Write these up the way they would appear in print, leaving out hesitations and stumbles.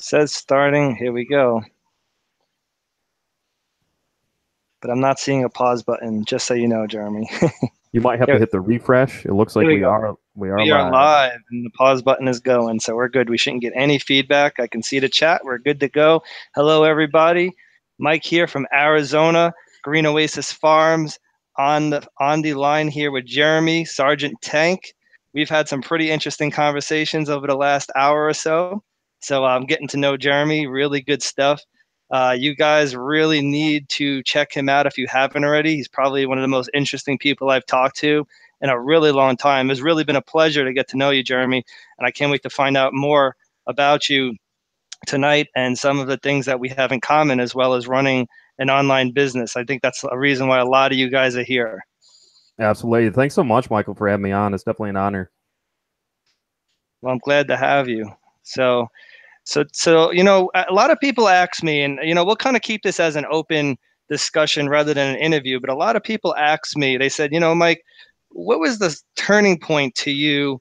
Says starting. Here we go. But I'm not seeing a pause button, just so you know, Jeremy. You might have to here, hit the refresh. It looks here like we we go. are We are live. live and the pause button is going, so we're good. We shouldn't get any feedback. I can see the chat. We're good to go. Hello, everybody. Mike here from Arizona, Green Oasis Farms, on the line here with Jeremy, Sergeant Tank. We've had some pretty interesting conversations over the last hour or so. So I'm getting to know Jeremy. Really good stuff. You guys really need to check him out if you haven't already. He's probably one of the most interesting people I've talked to in a really long time. It's really been a pleasure to get to know you, Jeremy, and I can't wait to find out more about you tonight and some of the things that we have in common, as well as running an online business. I think that's a reason why a lot of you guys are here. Absolutely. Thanks so much, Michael, for having me on. It's definitely an honor. Well, I'm glad to have you. So, a lot of people ask me, and we'll kind of keep this as an open discussion rather than an interview. But a lot of people ask me, they said, Mike, what was the turning point to you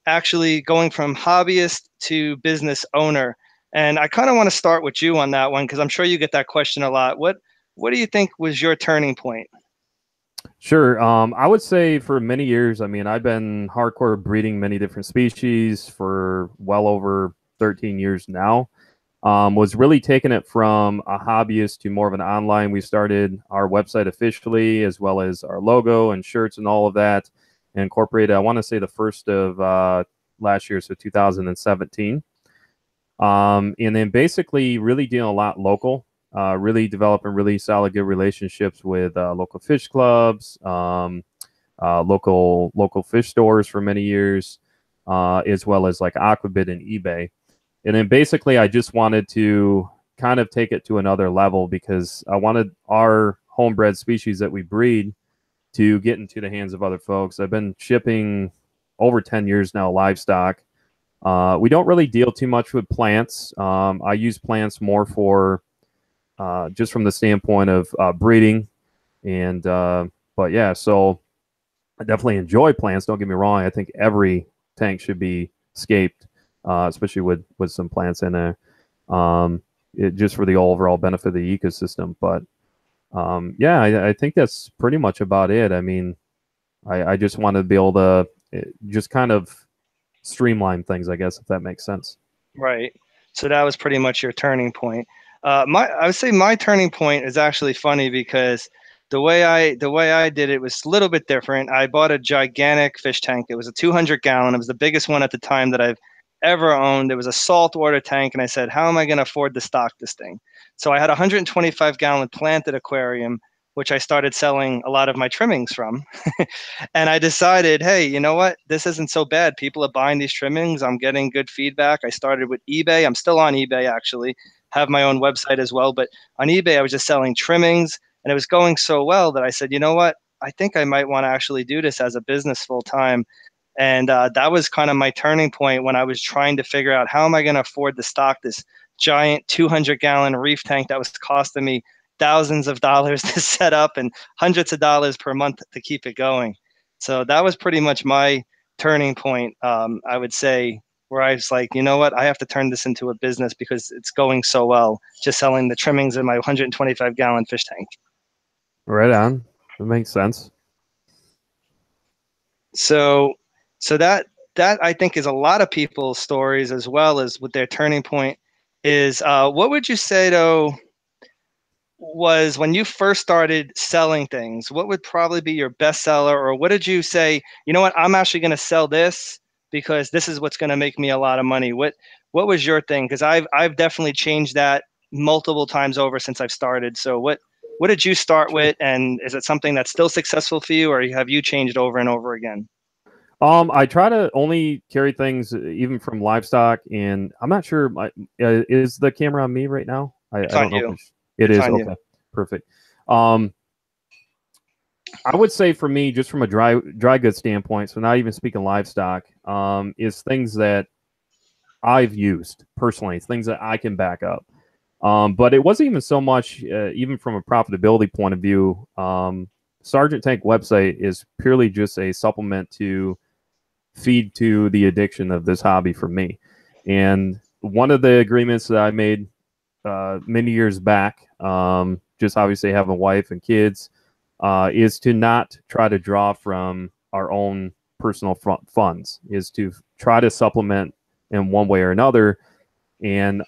actually going from hobbyist to business owner? And I kind of want to start with you on that one because I'm sure you get that question a lot. What do you think was your turning point? Sure. I would say for many years, I mean, I've been hardcore breeding many different species for well over 13 years now. Was really taking it from a hobbyist to more of an online. We started our website officially, as well as our logo and shirts and all of that, and incorporated, I want to say the first of last year, so 2017. And then basically really dealing a lot local, really developing really solid, good relationships with local fish clubs, local fish stores for many years, as well as like Aquabid and eBay. And then basically I just wanted to kind of take it to another level because I wanted our homebred species that we breed to get into the hands of other folks. I've been shipping over 10 years now livestock. We don't really deal too much with plants. I use plants more for just from the standpoint of breeding. And but yeah, so I definitely enjoy plants. Don't get me wrong. I think every tank should be scaped, especially with some plants in there, just for the overall benefit of the ecosystem. But yeah, I think that's pretty much about it. I mean, I just wanted to be able to just kind of streamline things, I guess, if that makes sense. Right. So that was pretty much your turning point. I would say my turning point is actually funny because the way I did it was a little bit different. I bought a gigantic fish tank. It was a 200 gallon. It was the biggest one at the time that I've ever owned. It was a saltwater tank, and I said, "How am I going to afford to stock this thing?" So I had a 125-gallon planted aquarium, which I started selling a lot of my trimmings from. And I decided, hey, you know what? This isn't so bad. People are buying these trimmings. I'm getting good feedback. I started with eBay. I'm still on eBay, actually, have my own website as well. But on eBay, I was just selling trimmings, and it was going so well that I said, you know what? I think I might want to actually do this as a business full time. And that was kind of my turning point when I was trying to figure out how am I going to afford to stock this giant 200-gallon reef tank that was costing me thousands of dollars to set up and hundreds of dollars per month to keep it going. So that was pretty much my turning point, I would say, where I was like, you know what, I have to turn this into a business because it's going so well, just selling the trimmings in my 125-gallon fish tank. Right on. That makes sense. So, so that I think is a lot of people's stories as well as with their turning point. Is what would you say though was when you first started selling things, what would probably be your best seller, or what did you say, you know what, I'm actually going to sell this because this is what's going to make me a lot of money? What was your thing? Because I've definitely changed that multiple times over since I've started. So what did you start Sure. with, and is it something that's still successful for you, or have you changed over and over again? I try to only carry things even from livestock, and I'm not sure. Is the camera on me right now? It's I on don't know if you. it It's is. on you. Okay, perfect. Um, I would say for me, just from a dry goods standpoint, so not even speaking livestock, is things that I've used personally, things that I can back up. But it wasn't even so much, even from a profitability point of view. Sergeant Tank website is purely just a supplement to feed to the addiction of this hobby for me. And one of the agreements that I made many years back, just obviously having a wife and kids, is to not try to draw from our own personal funds, is to try to supplement in one way or another. And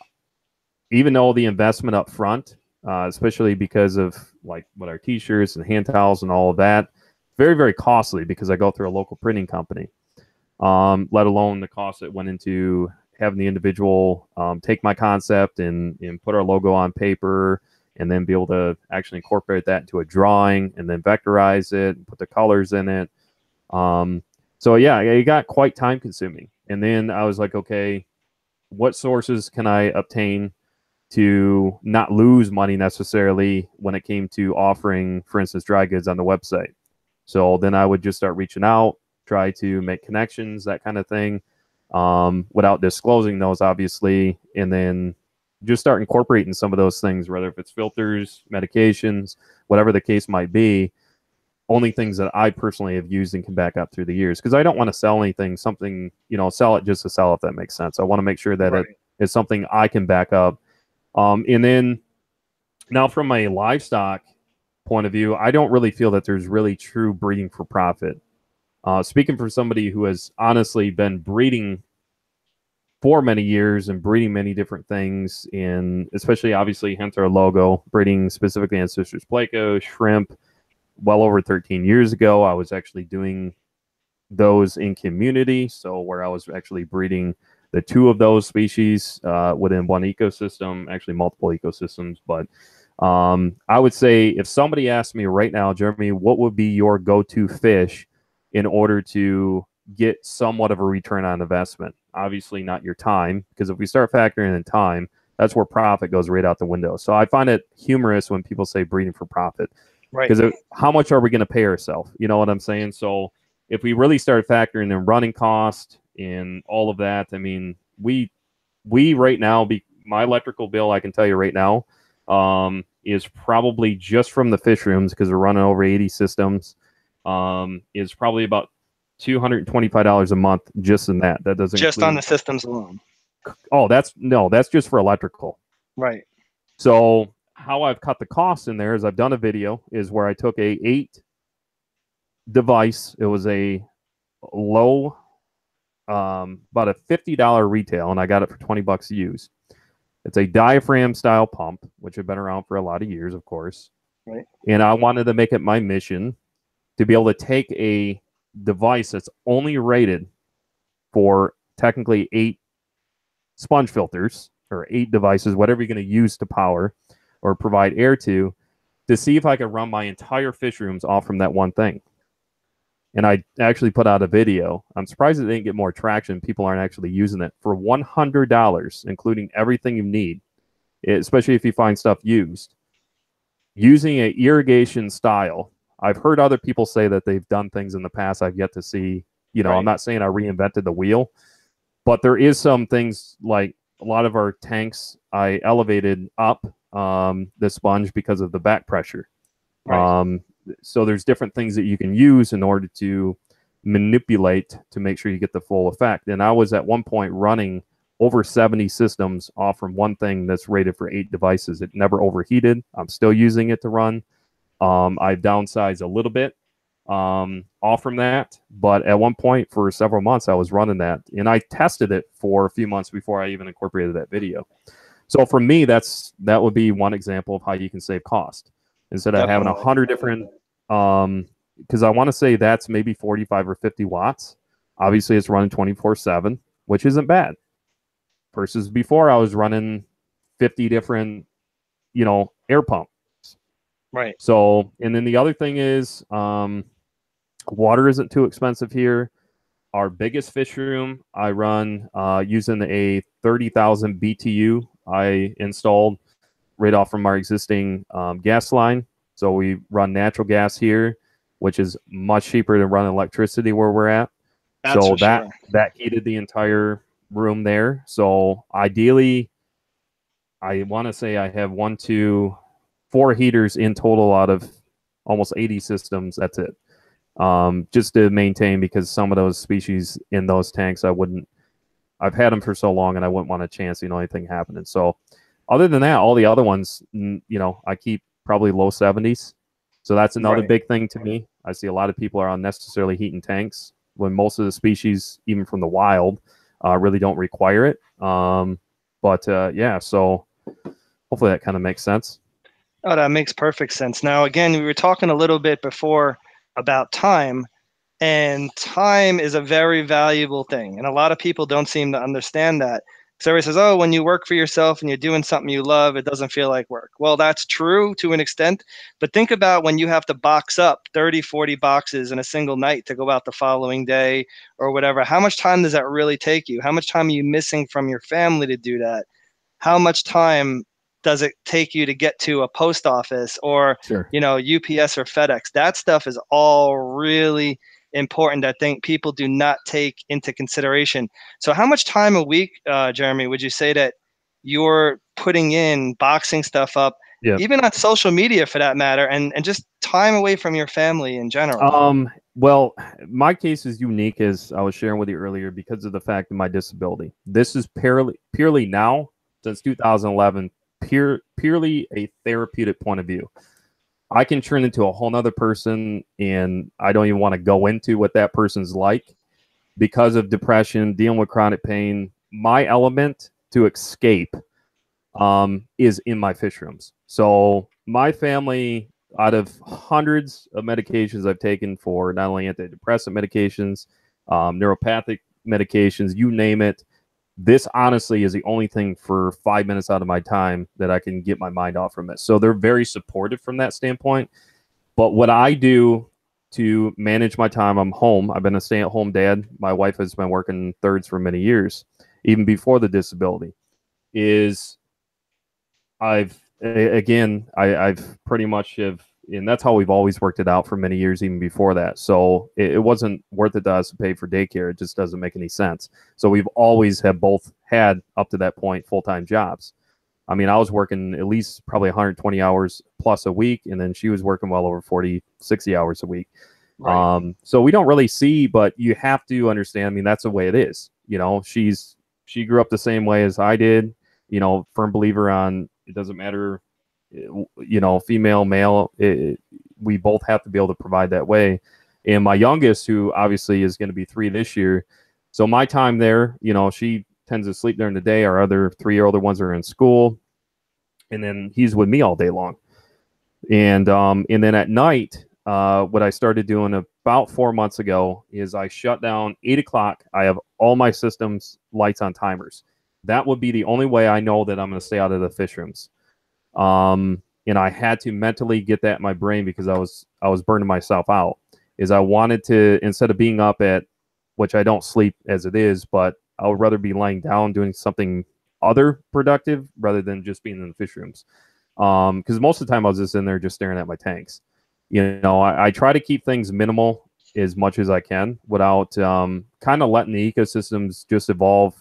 even though the investment up front, especially because of like what our t-shirts and hand towels and all of that, very, very costly because I go through a local printing company, let alone the cost that went into having the individual take my concept and put our logo on paper and then be able to actually incorporate that into a drawing and then vectorize it and put the colors in it. So yeah, it got quite time consuming. And then I was like, okay, what sources can I obtain to not lose money necessarily when it came to offering, for instance, dry goods on the website? So then I would just start reaching out, try to make connections, that kind of thing, without disclosing those, obviously, and then just start incorporating some of those things, whether if it's filters, medications, whatever the case might be, only things that I personally have used and can back up through the years. Because I don't want to sell anything, something, sell it just to sell, if that makes sense. I want to make sure that it is something I can back up. And then now from a livestock point of view, I don't really feel that there's really true breeding for profit. Speaking for somebody who has honestly been breeding for many years and breeding many different things, in especially obviously hence our logo, breeding specifically ancestors pleco, shrimp, well over 13 years ago. I was actually doing those in community, so where I was actually breeding the two of those species within one ecosystem, actually multiple ecosystems. But I would say if somebody asked me right now, Jeremy, what would be your go-to fish in order to get somewhat of a return on investment? Obviously not your time, because if we start factoring in time, that's where profit goes right out the window. So I find it humorous when people say breeding for profit, because how much are we going to pay ourselves? You know what I'm saying? So if we really start factoring in running cost and all of that, I mean, we right now, my electrical bill, I can tell you right now, is probably just from the fish rooms, because we're running over 80 systems, is probably about $225 a month just in that. That doesn't just include, on the systems alone. Oh, that's just for electrical. Right. So how I've cut the costs in there is I've done a video is where I took a 8 device. It was a low, about a $50 retail, and I got it for $20 used. It's a diaphragm style pump, which have been around for a lot of years, of course. Right. And I wanted to make it my mission to be able to take a device that's only rated for technically 8 sponge filters or 8 devices, whatever you're going to use to power or provide air to see if I could run my entire fish rooms off from that one thing. And I actually put out a video. I'm surprised it didn't get more traction. People aren't actually using it for $100, including everything you need, especially if you find stuff used. Using an irrigation style. I've heard other people say that they've done things in the past. I've yet to see, I'm not saying I reinvented the wheel, but there is some things like a lot of our tanks, I elevated up the sponge because of the back pressure. Right. So there's different things that you can use in order to manipulate to make sure you get the full effect. And I was at one point running over 70 systems off from one thing that's rated for 8 devices. It never overheated. I'm still using it to run. I've downsized a little bit off from that, but at one point for several months I was running that, and I tested it for a few months before I even incorporated that video. So for me, that would be one example of how you can save cost instead of having 100 different. Because I want to say that's maybe 45 or 50 watts. Obviously, it's running 24/7, which isn't bad. Versus before, I was running 50 different, air pumps. Right. So, and then the other thing is, water isn't too expensive here. Our biggest fish room, I run using a 30,000 BTU I installed right off from our existing gas line. So we run natural gas here, which is much cheaper than running electricity where we're at. That's so that heated the entire room there. So ideally, I want to say I have 1, 2, 4 heaters in total out of almost 80 systems. That's it. Just to maintain, because some of those species in those tanks, I I've had them for so long, and I wouldn't want a chance, anything happening. So, other than that, all the other ones, I keep probably low 70s. So that's another Right. big thing to me. I see a lot of people are unnecessarily heating tanks when most of the species, even from the wild, really don't require it. Yeah, so hopefully that kind of makes sense. Oh, that makes perfect sense. Now, again, we were talking a little bit before about time, and time is a very valuable thing. And a lot of people don't seem to understand that. So everybody says, oh, when you work for yourself and you're doing something you love, it doesn't feel like work. Well, that's true to an extent. But think about when you have to box up 30, 40 boxes in a single night to go out the following day or whatever. How much time does that really take you? How much time are you missing from your family to do that? How much time does it take you to get to a post office or Sure. UPS or FedEx? That stuff is all really important. I think people do not take into consideration. So how much time a week, Jeremy, would you say that you're putting in boxing stuff up, Yeah. even on social media for that matter, and just time away from your family in general? Well, my case is unique, as I was sharing with you earlier, because of the fact of my disability. This is purely now, since 2011, purely a therapeutic point of view. I can turn into a whole nother person, and I don't even want to go into what that person's like because of depression, dealing with chronic pain. My element to escape is in my fish rooms. So my family, out of hundreds of medications I've taken for not only antidepressant medications, neuropathic medications, you name it, this honestly is the only thing for 5 minutes out of my time that I can get my mind off from it. So they're very supportive from that standpoint. But what I do to manage my time, I'm home. I've been a stay-at-home dad. My wife has been working thirds for many years, even before the disability. Is I've pretty much have, and that's how we've always worked it out for many years, even before that. So it wasn't worth it to us to pay for daycare. It just doesn't make any sense. So we've always have both had up to that point full-time jobs. I mean, I was working at least probably 120 hours plus a week, and then she was working well over 40, 60 hours a week. Right. So we don't really see, but you have to understand. I mean, that's the way it is. She grew up the same way as I did. Firm believer on it doesn't matter, female, male. We both have to be able to provide that way. And my youngest, who obviously is going to be 3 this year, so my time there, she tends to sleep during the day. Our other 3 older ones are in school, and then he's with me all day long. And then at night, what I started doing about 4 months ago is I shut down 8 o'clock. I have all my systems lights on timers. That would be the only way I know that I'm going to stay out of the fish rooms. And I had to mentally get that in my brain because I was burning myself out. Is I wanted to, instead of being up at, which I don't sleep as it is, but I would rather be laying down doing something other productive rather than just being in the fish rooms. Because most of the time I was just in there just staring at my tanks. I try to keep things minimal as much as I can without kind of letting the ecosystems just evolve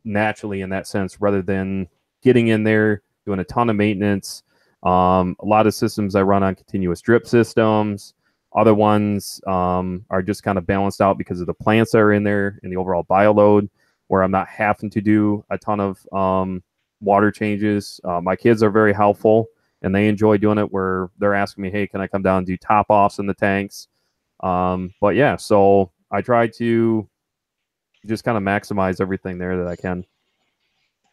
naturally in that sense, rather than getting in there, doing a ton of maintenance. A lot of systems I run on continuous drip systems. Other ones are just kind of balanced out because of the plants that are in there and the overall bioload, where I'm not having to do a ton of water changes. My kids are very helpful, and they enjoy doing it, where they're asking me, hey, can I come down and do top offs in the tanks? But yeah, so I try to just kind of maximize everything there that I can.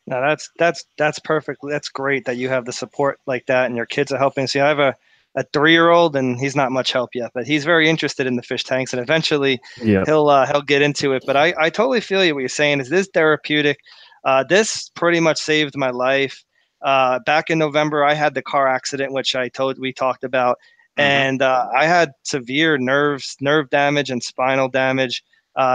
Now that's perfect. That's great that you have the support like that, and your kids are helping. See, I have a 3-year-old, and he's not much help yet, but he's very interested in the fish tanks, and eventually Yeah. he'll get into it. But I totally feel you. What you're saying is this therapeutic. This pretty much saved my life. Back in November, I had the car accident, which we talked about, Mm-hmm. and I had severe nerve damage, and spinal damage.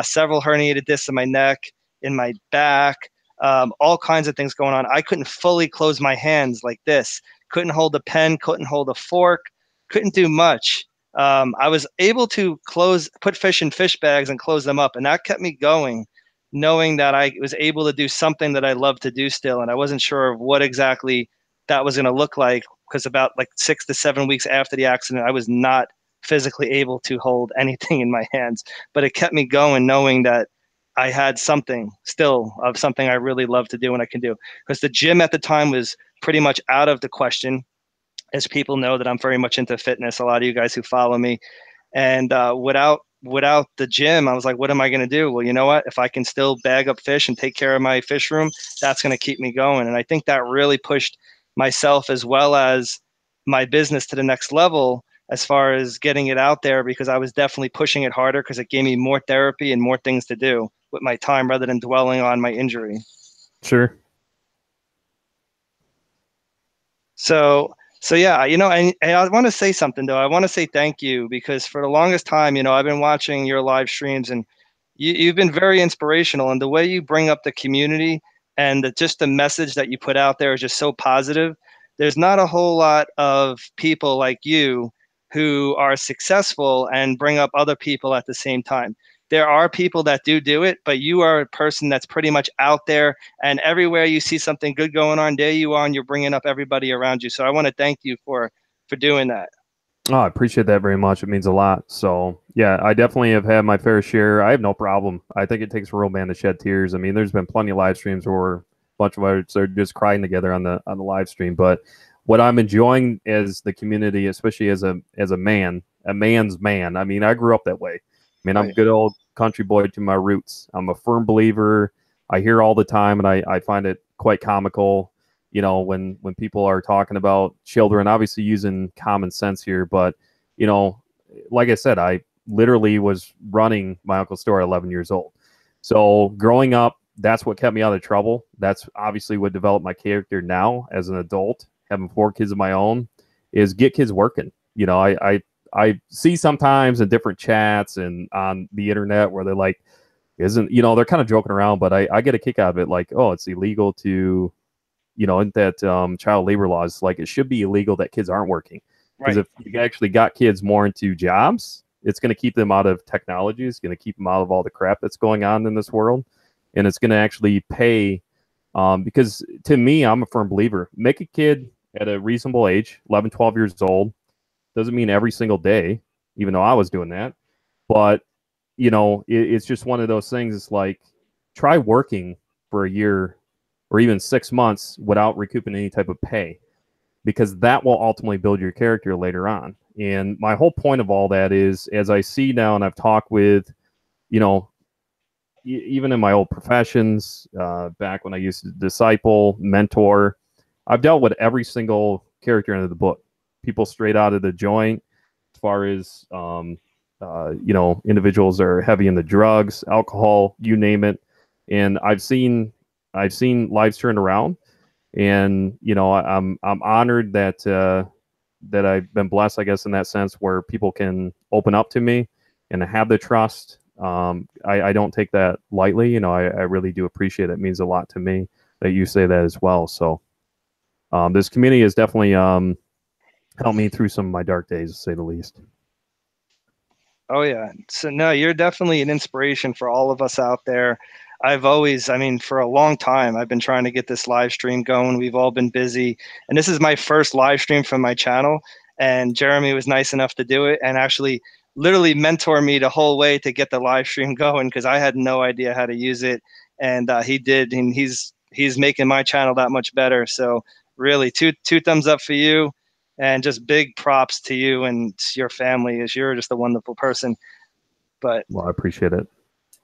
Several herniated discs in my neck, in my back. All kinds of things going on. I couldn't fully close my hands like this. Couldn't hold a pen. Couldn't hold a fork. Couldn't do much. I was able to put fish in fish bags and close them up, and that kept me going, knowing that I was able to do something that I love to do still. And I wasn't sure of what exactly that was going to look like, because about like 6 to 7 weeks after the accident, I was not physically able to hold anything in my hands. But it kept me going, knowing that I had something still of something I really love to do and I can do. Because the gym at the time was pretty much out of the question. As people know that I'm very much into fitness, a lot of you guys who follow me, and without the gym, I was like, what am I going to do? Well, you know what? If I can still bag up fish and take care of my fish room, that's going to keep me going. And I think that really pushed myself as well as my business to the next level as far as getting it out there, because I was definitely pushing it harder because it gave me more therapy and more things to do with my time rather than dwelling on my injury. Sure. So yeah, and I want to say something though. I want to say thank you because for the longest time, I've been watching your live streams and you've been very inspirational. And the way you bring up the community and just the message that you put out there is just so positive. There's not a whole lot of people like you who are successful and bring up other people at the same time. There are people that do it, but you are a person that's pretty much out there, and everywhere you see something good going on, there you are, and you're bringing up everybody around you. So I want to thank you for doing that. Oh, I appreciate that very much. It means a lot. So, yeah, I definitely have had my fair share. I have no problem. I think it takes a real man to shed tears. I mean, there's been plenty of live streams where a bunch of us are just crying together on the live stream. But what I'm enjoying as the community, especially as a man, a man's man. I mean, I grew up that way. I mean, I'm a good old country boy to my roots. I'm a firm believer. I hear all the time, and I find it quite comical. When people are talking about children, obviously using common sense here, but like I said, I literally was running my uncle's store at 11 years old. So growing up, that's what kept me out of trouble. That's obviously what developed my character now as an adult, having 4 kids of my own, is get kids working. I see sometimes in different chats and on the internet where they're like, they're kind of joking around, but I get a kick out of it. Like, oh, it's illegal to, in that child labor laws, like it should be illegal that kids aren't working. Because if you actually got kids more into jobs, it's going to keep them out of technology. It's going to keep them out of all the crap that's going on in this world. And it's going to actually pay. Because to me, I'm a firm believer. Make a kid at a reasonable age, 11, 12 years old. Doesn't mean every single day, even though I was doing that. But, it's just one of those things. It's like, try working for a year or even 6 months without recouping any type of pay, because that will ultimately build your character later on. And my whole point of all that is, as I see now, and I've talked with, even in my old professions, back when I used to disciple, mentor, I've dealt with every single character in the book. People straight out of the joint, as far as, individuals are heavy into drugs, alcohol, you name it. And I've seen lives turn around, and I'm honored that I've been blessed, I guess, in that sense, where people can open up to me and have the trust. I don't take that lightly. I really do appreciate it. It means a lot to me that you say that as well. So this community has definitely helped me through some of my dark days, to say the least. Oh yeah. So no, you're definitely an inspiration for all of us out there. For a long time, I've been trying to get this live stream going. We've all been busy, and this is my first live stream from my channel. And Jeremy was nice enough to do it and actually literally mentor me the whole way to get the live stream going, because I had no idea how to use it. And he did, and he's making my channel that much better. So really, two thumbs up for you. And just big props to you and your family, as you're just a wonderful person. But Well, I appreciate it.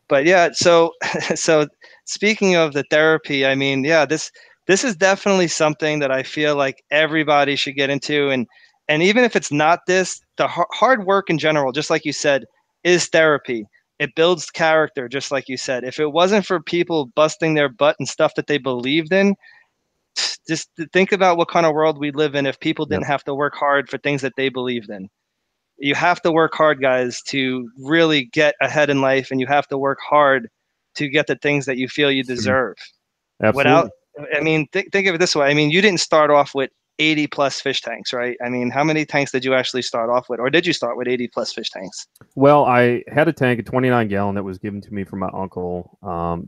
But yeah, so so speaking of the therapy, this is definitely something that I feel like everybody should get into, and even if it's not this, the hard work in general, just like you said, is therapy. It builds character, just like you said. If it wasn't for people busting their butt and stuff that they believed in, just think about what kind of world we live in if people didn't have to work hard for things that they believed in. You have to work hard, guys, to really get ahead in life, and you have to work hard to get the things that you feel you deserve. Absolutely. Think of it this way. You didn't start off with 80 plus fish tanks, right? How many tanks did you actually start off with, or did you start with 80 plus fish tanks? Well, I had a tank, a 29 gallon, that was given to me from my uncle.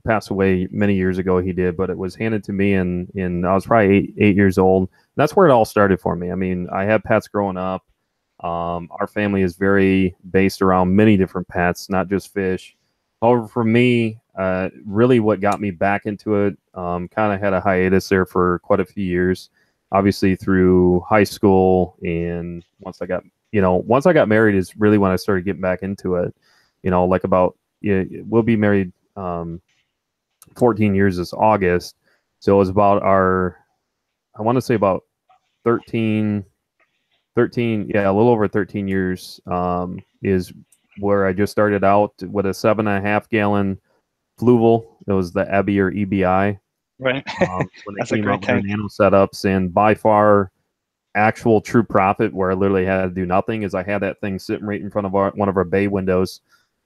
Passed away many years ago. He did, but it was handed to me, and I was probably eight years old. That's where it all started for me. I had pets growing up. Our family is very based around many different pets, not just fish. However, for me, really what got me back into it, kind of had a hiatus there for quite a few years. Obviously, through high school, and once I got married is really when I started getting back into it. Like about, yeah, we'll be married 14 years this August, so it was about I want to say about 13, 13, yeah, a little over 13 years, is where I just started out with a 7.5 gallon Fluval. It was the EBI or EBI, Right. when they That's a came out great with their tank. nano setups. And by far, actual true profit where I literally had to do nothing is I had that thing sitting right in front of one of our bay windows.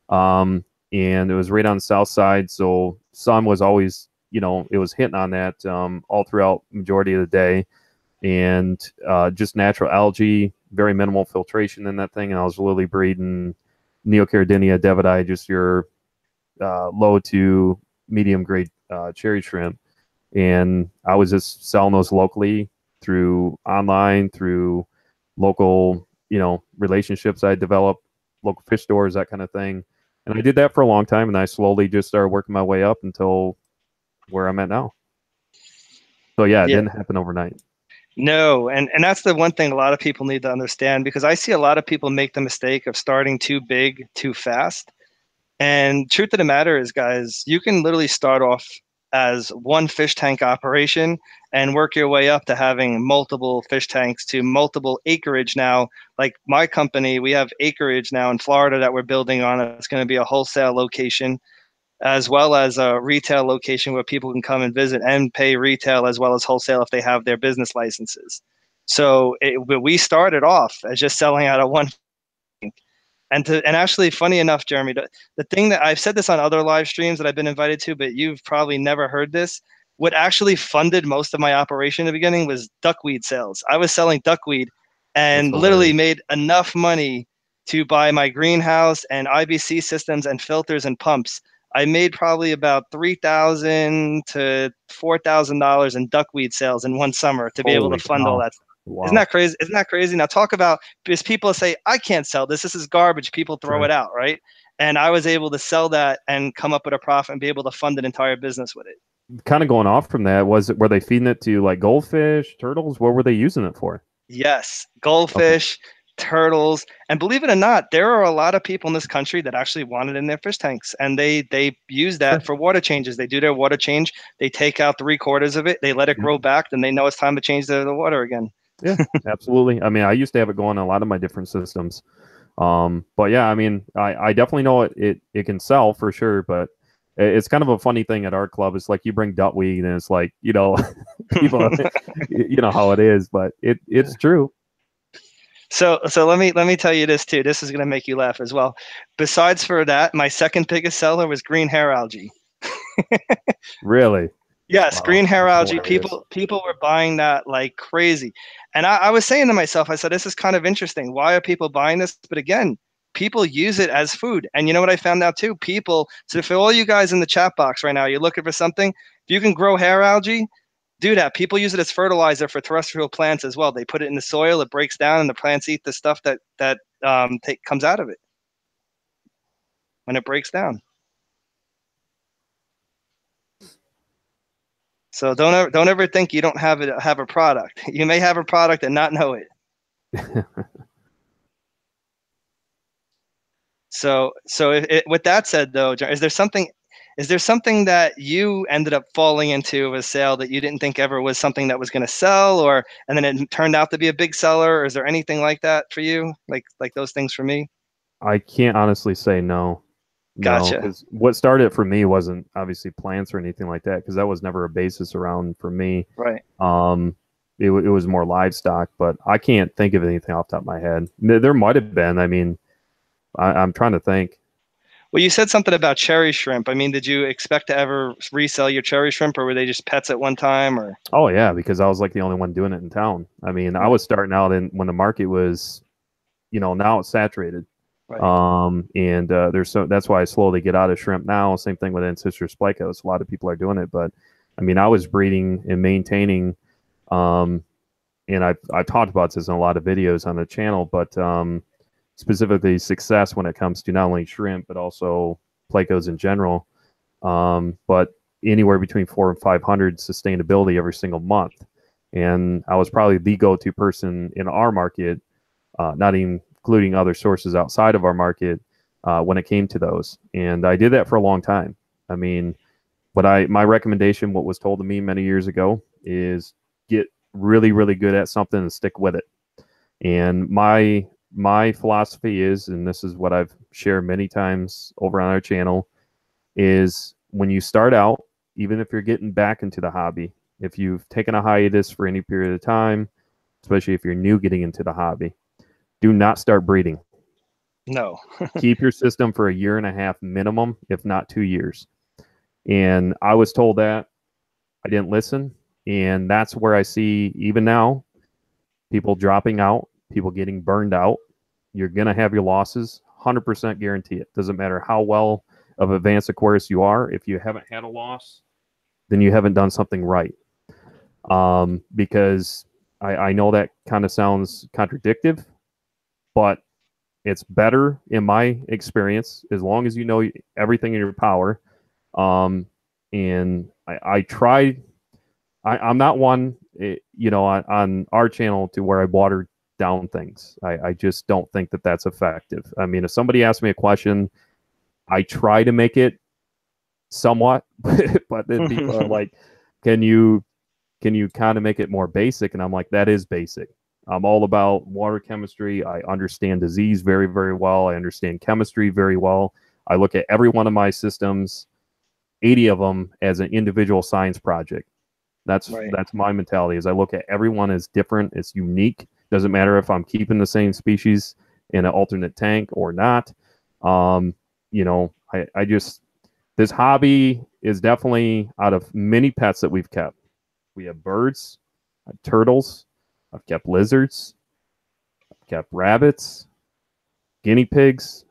And it was right on the south side. So sun was always, it was hitting on that all throughout majority of the day. And just natural algae, very minimal filtration in that thing. And I was literally breeding Neocaridina devidae, just your low to medium grade cherry shrimp. And I was just selling those locally through online, through local, relationships I developed, local fish stores, that kind of thing. And I did that for a long time, and I slowly just started working my way up until where I'm at now. So yeah, it Yeah. didn't happen overnight. No, and that's the one thing a lot of people need to understand, because I see a lot of people make the mistake of starting too big too fast. And truth of the matter is, guys, you can literally start off as one fish tank operation and work your way up to having multiple fish tanks to multiple acreage now. Like my company, we have acreage now in Florida that we're building on. It's going to be a wholesale location as well as a retail location where people can come and visit and pay retail as well as wholesale if they have their business licenses. So we started off as just selling out of one. And actually, funny enough, Jeremy, the thing that I've said this on other live streams that I've been invited to, but you've probably never heard this. What actually funded most of my operation in the beginning was duckweed sales. I was selling duckweed That's and literally hilarious. made enough money to buy my greenhouse and IBC systems and filters and pumps. I made probably about $3,000 to $4,000 in duckweed sales in one summer to be able to Holy fund all cow. that. Isn't Wow. that crazy? Isn't that crazy? Now talk about, because people say, I can't sell this. This is garbage. People throw Sure. it out, right? And I was able to sell that and come up with a profit and be able to fund an entire business with it. Kind of going off from that, were they feeding it to like goldfish, turtles? What were they using it for? Yes, Okay. goldfish, turtles, and believe it or not, there are a lot of people in this country that actually want it in their fish tanks, and they use that Sure. for water changes. They do their water change. They take out 3/4 of it. They let it Yeah. grow back. Then they know it's time to change the water again. Yeah, absolutely. I mean, I used to have it going in a lot of my different systems. But yeah, I mean, I definitely know it can sell for sure, but it's kind of a funny thing at our club. It's like you bring duckweed and it's like, people, you know how it is, but it's true. So let me tell you this too. This is gonna make you laugh as well. Besides for that, my second biggest seller was green hair algae. Really. Yes, Wow, green hair that's algae. hilarious. People were buying that like crazy. And I was saying to myself, I said, this is kind of interesting. Why are people buying this? But again, people use it as food. And you know what I found out too? People, so for all you guys in the chat box right now, you're looking for something, if you can grow hair algae, do that. People use it as fertilizer for terrestrial plants as well. They put it in the soil, it breaks down, and the plants eat the stuff that comes out of it when it breaks down. So don't ever think you don't have a product. You may have a product and not know it. With that said, though, is there something that you ended up falling into of a sale that you didn't think ever was something that was going to sell, or and then it turned out to be a big seller? Or is there anything like that for you, like those things for me? I can't honestly say no. No, Gotcha. because what started for me wasn't obviously plants or anything like that, because that was never a basis around for me. Right. Um, it was more livestock, but I can't think of anything off the top of my head. There might have been. I mean, I'm trying to think. Well, you said something about cherry shrimp. I mean, did you expect to ever resell your cherry shrimp, or were they just pets at one time, or? Oh yeah, because I was like the only one doing it in town. I mean, I Right. was starting out in when the market was, now it's saturated. Right. And that's why I slowly get out of shrimp now. Same thing with ancestor spikeos. A lot of people are doing it, but I mean, I was breeding and maintaining, um, and I've talked about this in a lot of videos on the channel, but specifically success when it comes to not only shrimp but also Plecos in general, but anywhere between 400 and 500 sustainability every single month. And I was probably the go-to person in our market, not even including other sources outside of our market, when it came to those. And I did that for a long time. I mean, but my recommendation, what was told to me many years ago, is get really, really good at something and stick with it. And my philosophy is, and this is what I've shared many times over on our channel, is when you start out, even if you're getting back into the hobby, if you've taken a hiatus for any period of time, especially if you're new getting into the hobby, do not start breeding. No. Keep your system for a year and a half minimum, if not 2 years. And I was told that. I didn't listen. And that's where I see, even now, people dropping out, people getting burned out. You're going to have your losses, 100% guarantee it. Doesn't matter how well of advanced Aquarius you are. If you haven't had a loss, then you haven't done something right. Because I know that kind of sounds contradictive, but it's better in my experience, as long as you know everything in your power. And I try, I'm not one, on our channel to where I water down things. I just don't think that that's effective. I mean, if somebody asks me a question, I try to make it somewhat, but then people are like, can you kind of make it more basic? And I'm like, that is basic. I'm all about water chemistry. I understand disease very, very well. I understand chemistry very well. I look at every one of my systems, 80 of them, as an individual science project. That's my mentality. Is I look at everyone as different. It's unique. Doesn't matter if I'm keeping the same species in an alternate tank or not. I just, this hobby is definitely, out of many pets that we've kept. We have birds, turtles. I've kept lizards, I've kept rabbits, guinea pigs,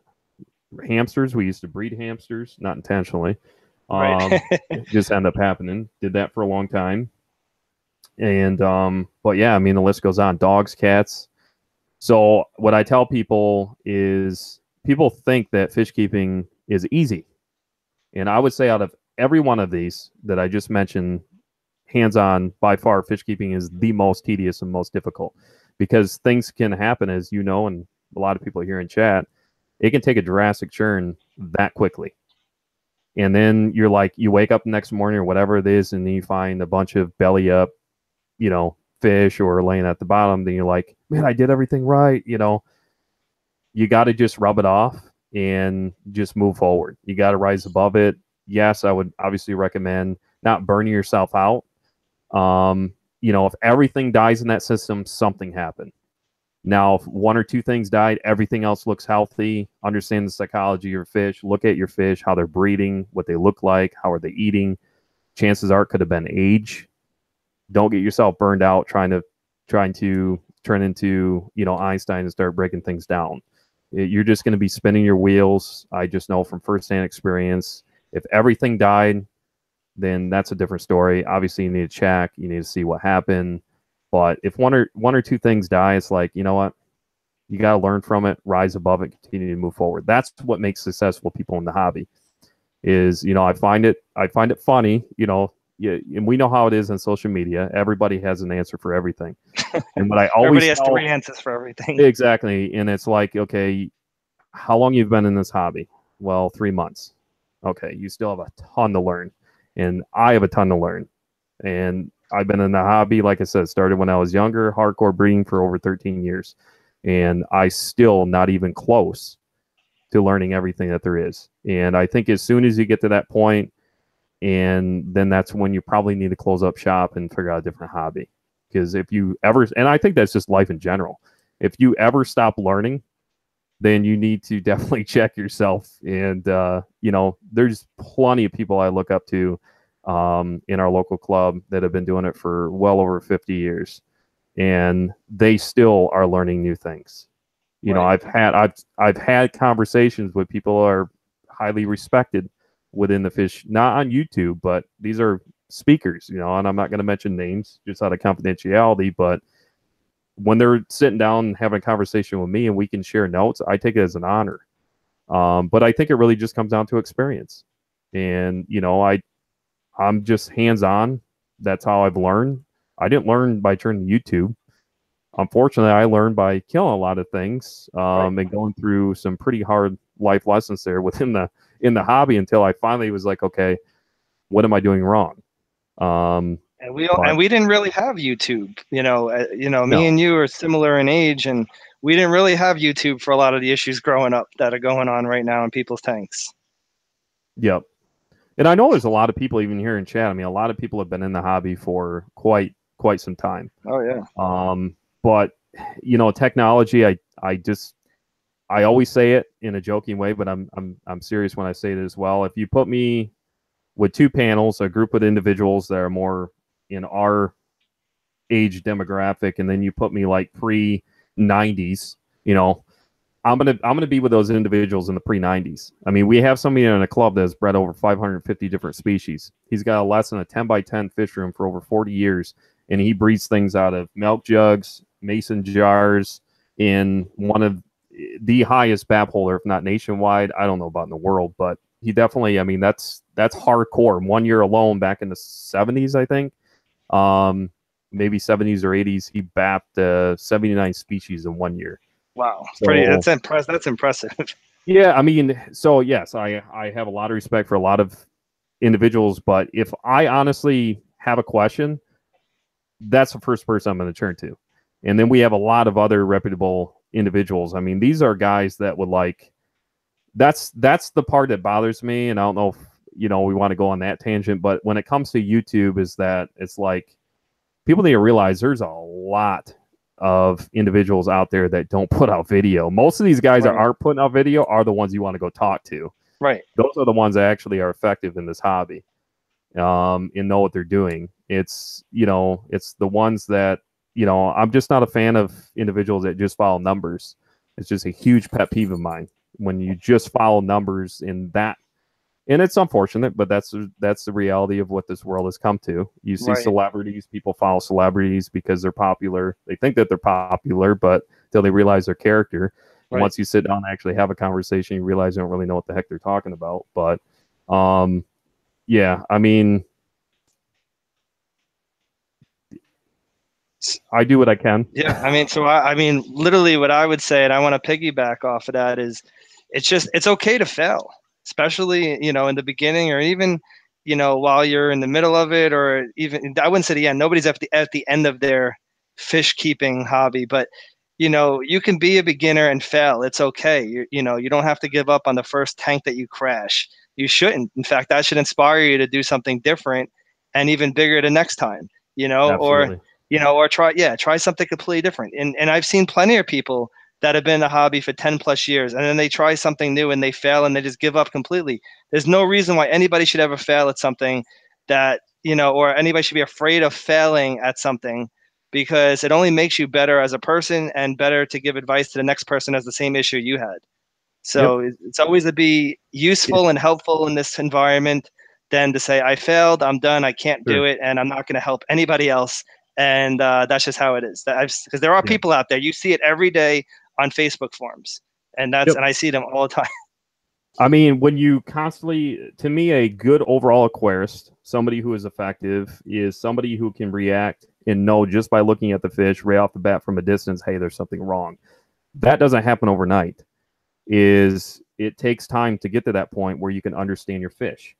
hamsters. We used to breed hamsters, not intentionally. It just ended up happening. Did that for a long time. And, but yeah, I mean, the list goes on. Dogs, cats. So what I tell people is, people think that fish keeping is easy. And I would say, out of every one of these that I just mentioned, hands-on, by far, fish keeping is the most tedious and most difficult, because things can happen, as you know, and a lot of people here in chat, it can take a drastic turn that quickly. And then you're like, you wake up the next morning or whatever it is, and then you find a bunch of belly up, fish or laying at the bottom. Then you're like, man, I did everything right. You got to just rub it off and just move forward. You got to rise above it. Yes, I would obviously recommend not burning yourself out. If everything dies in that system, something happened. Now, if one or two things died, everything else looks healthy. Understand the psychology of your fish. Look at your fish, how they're breeding, what they look like, how are they eating. Chances are it could have been age. Don't get yourself burned out trying to turn into, Einstein and start breaking things down. You're just going to be spinning your wheels. I just know from firsthand experience, if everything died, then that's a different story. Obviously, you need to check. You need to see what happened. But if one or two things die, it's like, you know what? You got to learn from it, rise above it, continue to move forward. That's what makes successful people in the hobby. Is, I find it funny, and we know how it is on social media. Everybody has an answer for everything. And what I always everybody has three answers for everything. Exactly. And it's like, okay, how long you've been in this hobby? Well, 3 months. Okay, you still have a ton to learn. And I have a ton to learn. And I've been in the hobby, like I said, started when I was younger, hardcore breeding for over 13 years. And I still not even close to learning everything that there is. And I think as soon as you get to that point, and then that's when you probably need to close up shop and figure out a different hobby. Because if you ever, and I think that's just life in general, if you ever stop learning, then you need to definitely check yourself. And, there's plenty of people I look up to in our local club that have been doing it for well over 50 years. And they still are learning new things. Right. I've had conversations with people who are highly respected within the fish, not on YouTube, but these are speakers, and I'm not going to mention names just out of confidentiality, but when they're sitting down and having a conversation with me and we can share notes, I take it as an honor. But I think it really just comes down to experience. And, I'm just hands-on. That's how I've learned. I didn't learn by turning to YouTube. Unfortunately, I learned by killing a lot of things, and going through some pretty hard life lessons there within in the hobby until I finally was like, okay, what am I doing wrong? And we didn't really have YouTube. Me No. and you are similar in age, and we didn't really have YouTube for a lot of the issues growing up that are going on right now in people's tanks. Yep. And I know there's a lot of people even here in chat. I mean, a lot of people have been in the hobby for quite some time. Oh yeah. But technology, I always say it in a joking way, but I'm serious when I say it as well. If you put me with two panels, a group of individuals that are more in our age demographic, and then you put me like pre-90s, I'm gonna be with those individuals in the pre-90s. I mean, we have somebody in a club that has bred over 550 different species. He's got a less than a 10 by 10 fish room for over 40 years, and he breeds things out of milk jugs, mason jars, in one of the highest bab holder, if not nationwide. I don't know about in the world, but he definitely. I mean, that's hardcore. 1 year alone, back in the 70s, I think, maybe 70s or 80s, he bapped 79 species in 1 year. Wow, that's impressive. That's impressive. Yeah, I mean, so yes, I have a lot of respect for a lot of individuals, but if I honestly have a question, that's the first person I'm going to turn to. And then we have a lot of other reputable individuals. I mean, these are guys that would that's the part that bothers me. And I don't know if, we want to go on that tangent, but when it comes to YouTube, is that it's like people need to realize there's a lot of individuals out there that don't put out video. Most of these guys that aren't putting out video are the ones you want to go talk to. Right. Those are the ones that actually are effective in this hobby, and know what they're doing. It's, it's the ones that, I'm just not a fan of individuals that just follow numbers. It's just a huge pet peeve of mine when you just follow numbers in that. And it's unfortunate, but that's the reality of what this world has come to. You see celebrities, people follow celebrities because they're popular. They think that they're popular, but until they realize their character. And once you sit down and actually have a conversation, you realize you don't really know what the heck they're talking about. But yeah, I mean, I do what I can. Yeah, I mean, so I mean, literally what I would say, and I want to piggyback off of that, is it's okay to fail, especially, in the beginning, or even, while you're in the middle of it, or even, I wouldn't say the end. Nobody's at the end of their fish keeping hobby, but, you can be a beginner and fail. It's okay. You don't have to give up on the first tank that you crash. You shouldn't. In fact, that should inspire you to do something different and even bigger the next time, Absolutely. or try something completely different. And I've seen plenty of people that have been in the hobby for 10 plus years, and then they try something new and they fail and they just give up completely. There's no reason why anybody should ever fail at something that, or anybody should be afraid of failing at something, because it only makes you better as a person and better to give advice to the next person as the same issue you had. So it's always to be useful and helpful in this environment than to say, I failed, I'm done, I can't do it, and I'm not going to help anybody else. And that's just how it is. Because there are people out there, you see it every day on Facebook forums, and and I see them all the time. I mean, when you constantly, to me, a good overall aquarist, somebody who is effective, is somebody who can react and know just by looking at the fish right off the bat from a distance, hey, there's something wrong. That doesn't happen overnight. It takes time to get to that point where you can understand your fish.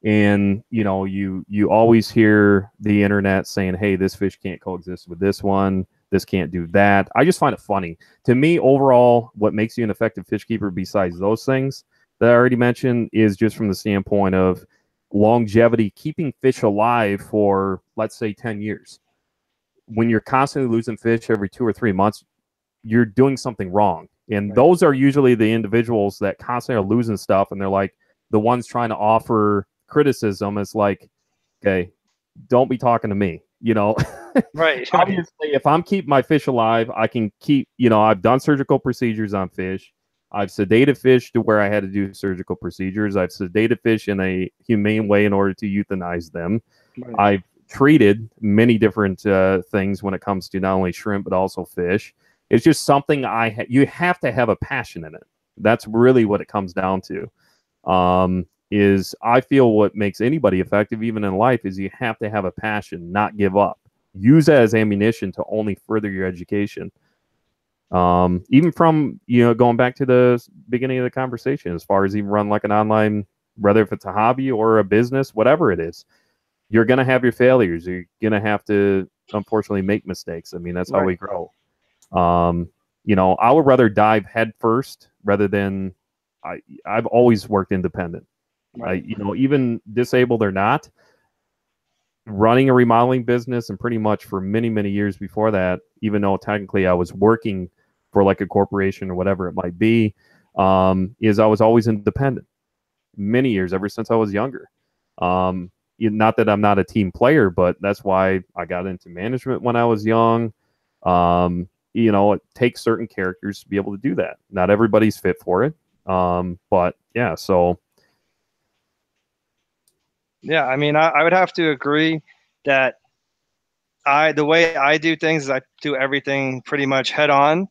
And, you always hear the internet saying, hey, this fish can't coexist with this one. This can't do that. I just find it funny. To me, overall, what makes you an effective fish keeper besides those things that I already mentioned is just from the standpoint of longevity, keeping fish alive for, let's say, 10 years. When you're constantly losing fish every 2 or 3 months, you're doing something wrong. And those are usually the individuals that constantly are losing stuff, and they're like the ones trying to offer criticism. Is like, okay, don't be talking to me, Right. Obviously, if I'm keeping my fish alive, I can keep, I've done surgical procedures on fish. I've sedated fish to where I had to do surgical procedures. I've sedated fish in a humane way in order to euthanize them. I've treated many different things when it comes to not only shrimp but also fish. It's just something you have to have a passion in it. That's really what it comes down to. Is I feel what makes anybody effective, even in life, is you have to have a passion, not give up. Use that as ammunition to only further your education. Even from, going back to the beginning of the conversation, as far as even run like an online, whether if it's a hobby or a business, whatever it is, you're going to have your failures. You're going to have to, unfortunately, make mistakes. I mean, that's how we grow. I would rather dive head first rather than I've always worked independent. Right. Even disabled or not, running a remodeling business, and pretty much for many, many years before that, even though technically I was working for like a corporation or whatever it might be, is I was always independent many years, ever since I was younger. Not that I'm not a team player, but that's why I got into management when I was young. It takes certain characters to be able to do that. Not everybody's fit for it. But yeah, so. Yeah, I mean, I would have to agree that the way I do things is I do everything pretty much head on.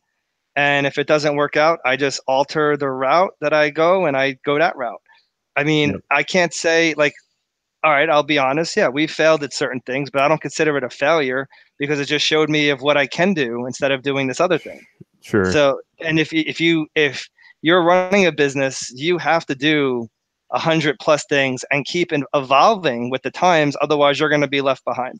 And if it doesn't work out, I just alter the route that I go and I go that route. I mean, Yep. I can't say like, all right, I'll be honest. Yeah, we failed at certain things, but I don't consider it a failure because it just showed me of what I can do instead of doing this other thing. Sure. So, and if you're running a business, you have to do 100+ things and keep evolving with the times. Otherwise, you're going to be left behind,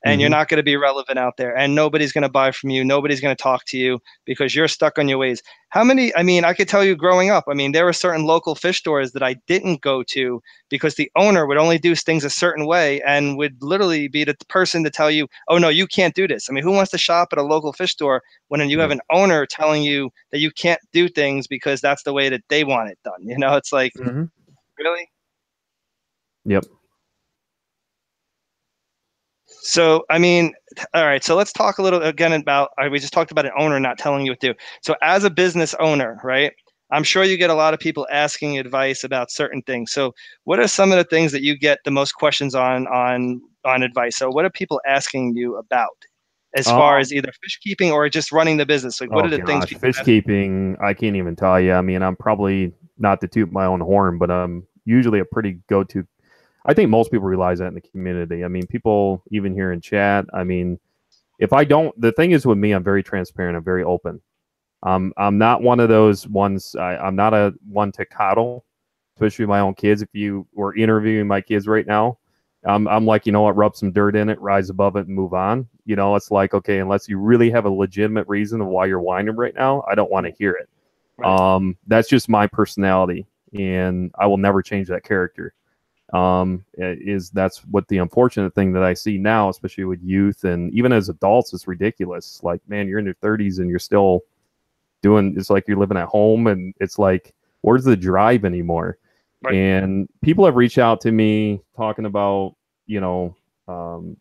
and you're not going to be relevant out there. And nobody's going to buy from you. Nobody's going to talk to you because you're stuck on your ways. How many? I mean, I could tell you growing up. I mean, there were certain local fish stores that I didn't go to because the owner would only do things a certain way and would literally be the person to tell you, "Oh no, you can't do this." I mean, who wants to shop at a local fish store when you have an owner telling you that you can't do things because that's the way that they want it done? It's like, really? Yep. So, I mean, all right. So let's talk a little again about, we just talked about an owner not telling you what to do. So as a business owner, right? I'm sure you get a lot of people asking advice about certain things. So what are some of the things that you get the most questions on advice? So what are people asking you about as far as either fish keeping or just running the business? Like what Oh are the things gosh, people fish ask? keeping, I can't even tell you. I mean, I'm probably not to toot my own horn, but I'm usually a pretty go-to. I think most people realize that in the community. I mean, people even here in chat. I mean, if I don't, the thing is with me, I'm very transparent. I'm very open. I'm not one of those ones. I'm not a one to coddle, especially my own kids. If you were interviewing my kids right now, I'm like, you know what, rub some dirt in it, rise above it, and move on. It's like, okay, unless you really have a legitimate reason of why you're whining right now, I don't want to hear it. Right. That's just my personality, and I will never change that character. That's what the unfortunate thing that I see now, especially with youth and even as adults, is ridiculous. Like, man, you're in your 30s and you're still doing, it's like you're living at home, and it's like, where's the drive anymore? Right. And people have reached out to me talking about,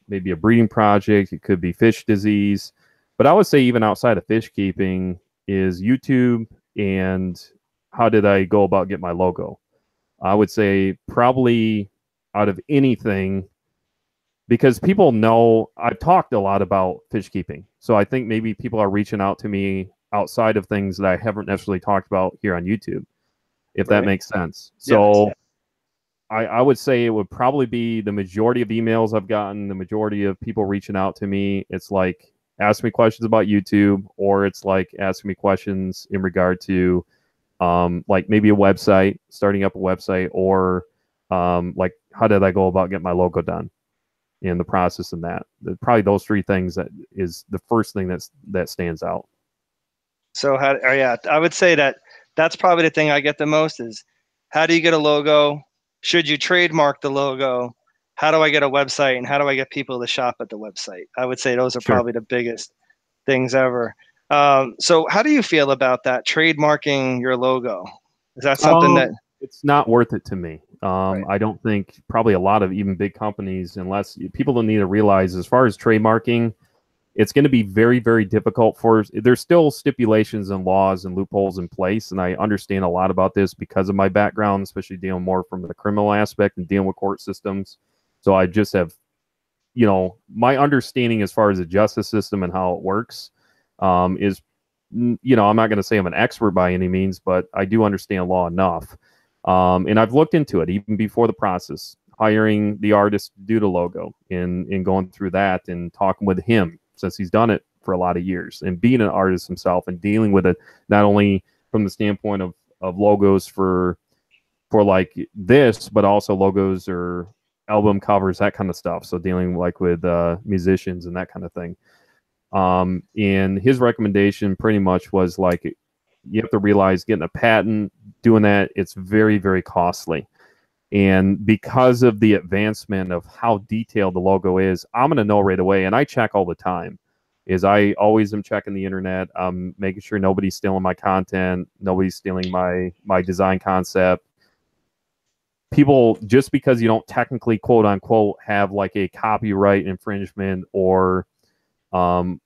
maybe a breeding project. It could be fish disease, but I would say even outside of fish keeping is YouTube and how did I go about getting my logo. I would say probably out of anything, because people know I've talked a lot about fish keeping. So I think maybe people are reaching out to me outside of things that I haven't necessarily talked about here on YouTube, if that makes sense. So I would say it would probably be the majority of emails I've gotten, the majority of people reaching out to me. It's like, ask me questions about YouTube, or it's like asking me questions in regard to like maybe a website, starting up a website, or like how did I go about getting my logo done in the process of that. Probably those three things that is the first thing that stands out. So I would say that's probably the thing I get the most is how do you get a logo? Should you trademark the logo? How do I get a website, and how do I get people to shop at the website? I would say those are probably the biggest things ever. So how do you feel about that, trademarking your logo? Is that something that It's not worth it to me. right. I don't think probably a lot of even big companies, unless people don't need to realize as far as trademarking, it's going to be very, very difficult there's still stipulations and laws and loopholes in place. And I understand a lot about this because of my background, especially dealing more from the criminal aspect and dealing with court systems. So I just have, my understanding as far as the justice system and how it works is you know, I'm not going to say I'm an expert by any means, but I do understand law enough. And I've looked into it even before the process, hiring the artist to do the logo and going through that and talking with him since he's done it for a lot of years and being an artist himself and dealing with it, not only from the standpoint of logos for like this, but also logos or album covers, that kind of stuff. So dealing like with musicians and that kind of thing. And his recommendation pretty much was like, you have to realize getting a patent, doing that, it's very, very costly. And because of the advancement of how detailed the logo is, I'm going to know right away. And I check all the time. Is I always am checking the internet. I'm making sure nobody's stealing my content, nobody's stealing my design concept. People, just because you don't technically quote unquote have like a copyright infringement or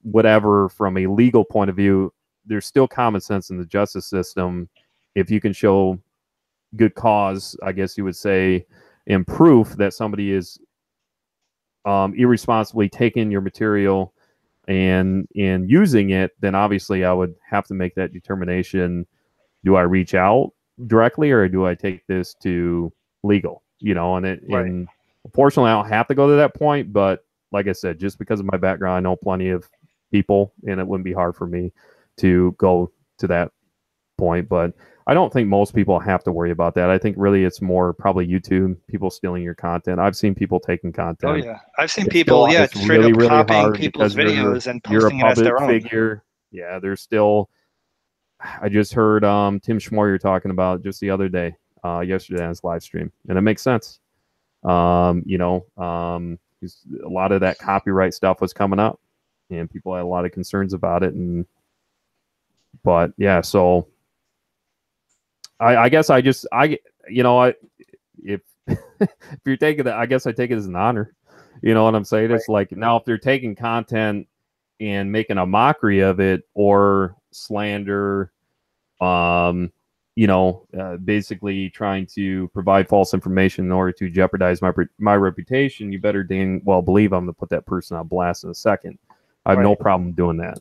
whatever from a legal point of view, there's still common sense in the justice system. If you can show good cause, I guess you would say, and proof that somebody is irresponsibly taking your material and using it, then obviously I would have to make that determination. Do I reach out directly or do I take this to legal? You know, and unfortunately I don't have to go to that point, but like I said, just because of my background, I know plenty of people, and it wouldn't be hard for me to go to that point. But I don't think most people have to worry about that. I think really it's more probably YouTube, people stealing your content. I've seen people taking content. Oh yeah, I've seen people, straight really, up really copying people's videos and posting it as their own. Figure. Yeah, there's still. I just heard Tim Schmoyer talking about just the other day, yesterday on his live stream, and it makes sense. You know, a lot of that copyright stuff was coming up, and people had a lot of concerns about it. But yeah, so I guess if if you're taking that, I guess I take it as an honor. You know what I'm saying? Right. It's like, now if they're taking content and making a mockery of it or slander, basically trying to provide false information in order to jeopardize my reputation, you better dang well believe I'm going to put that person on blast in a second. I have no problem doing that.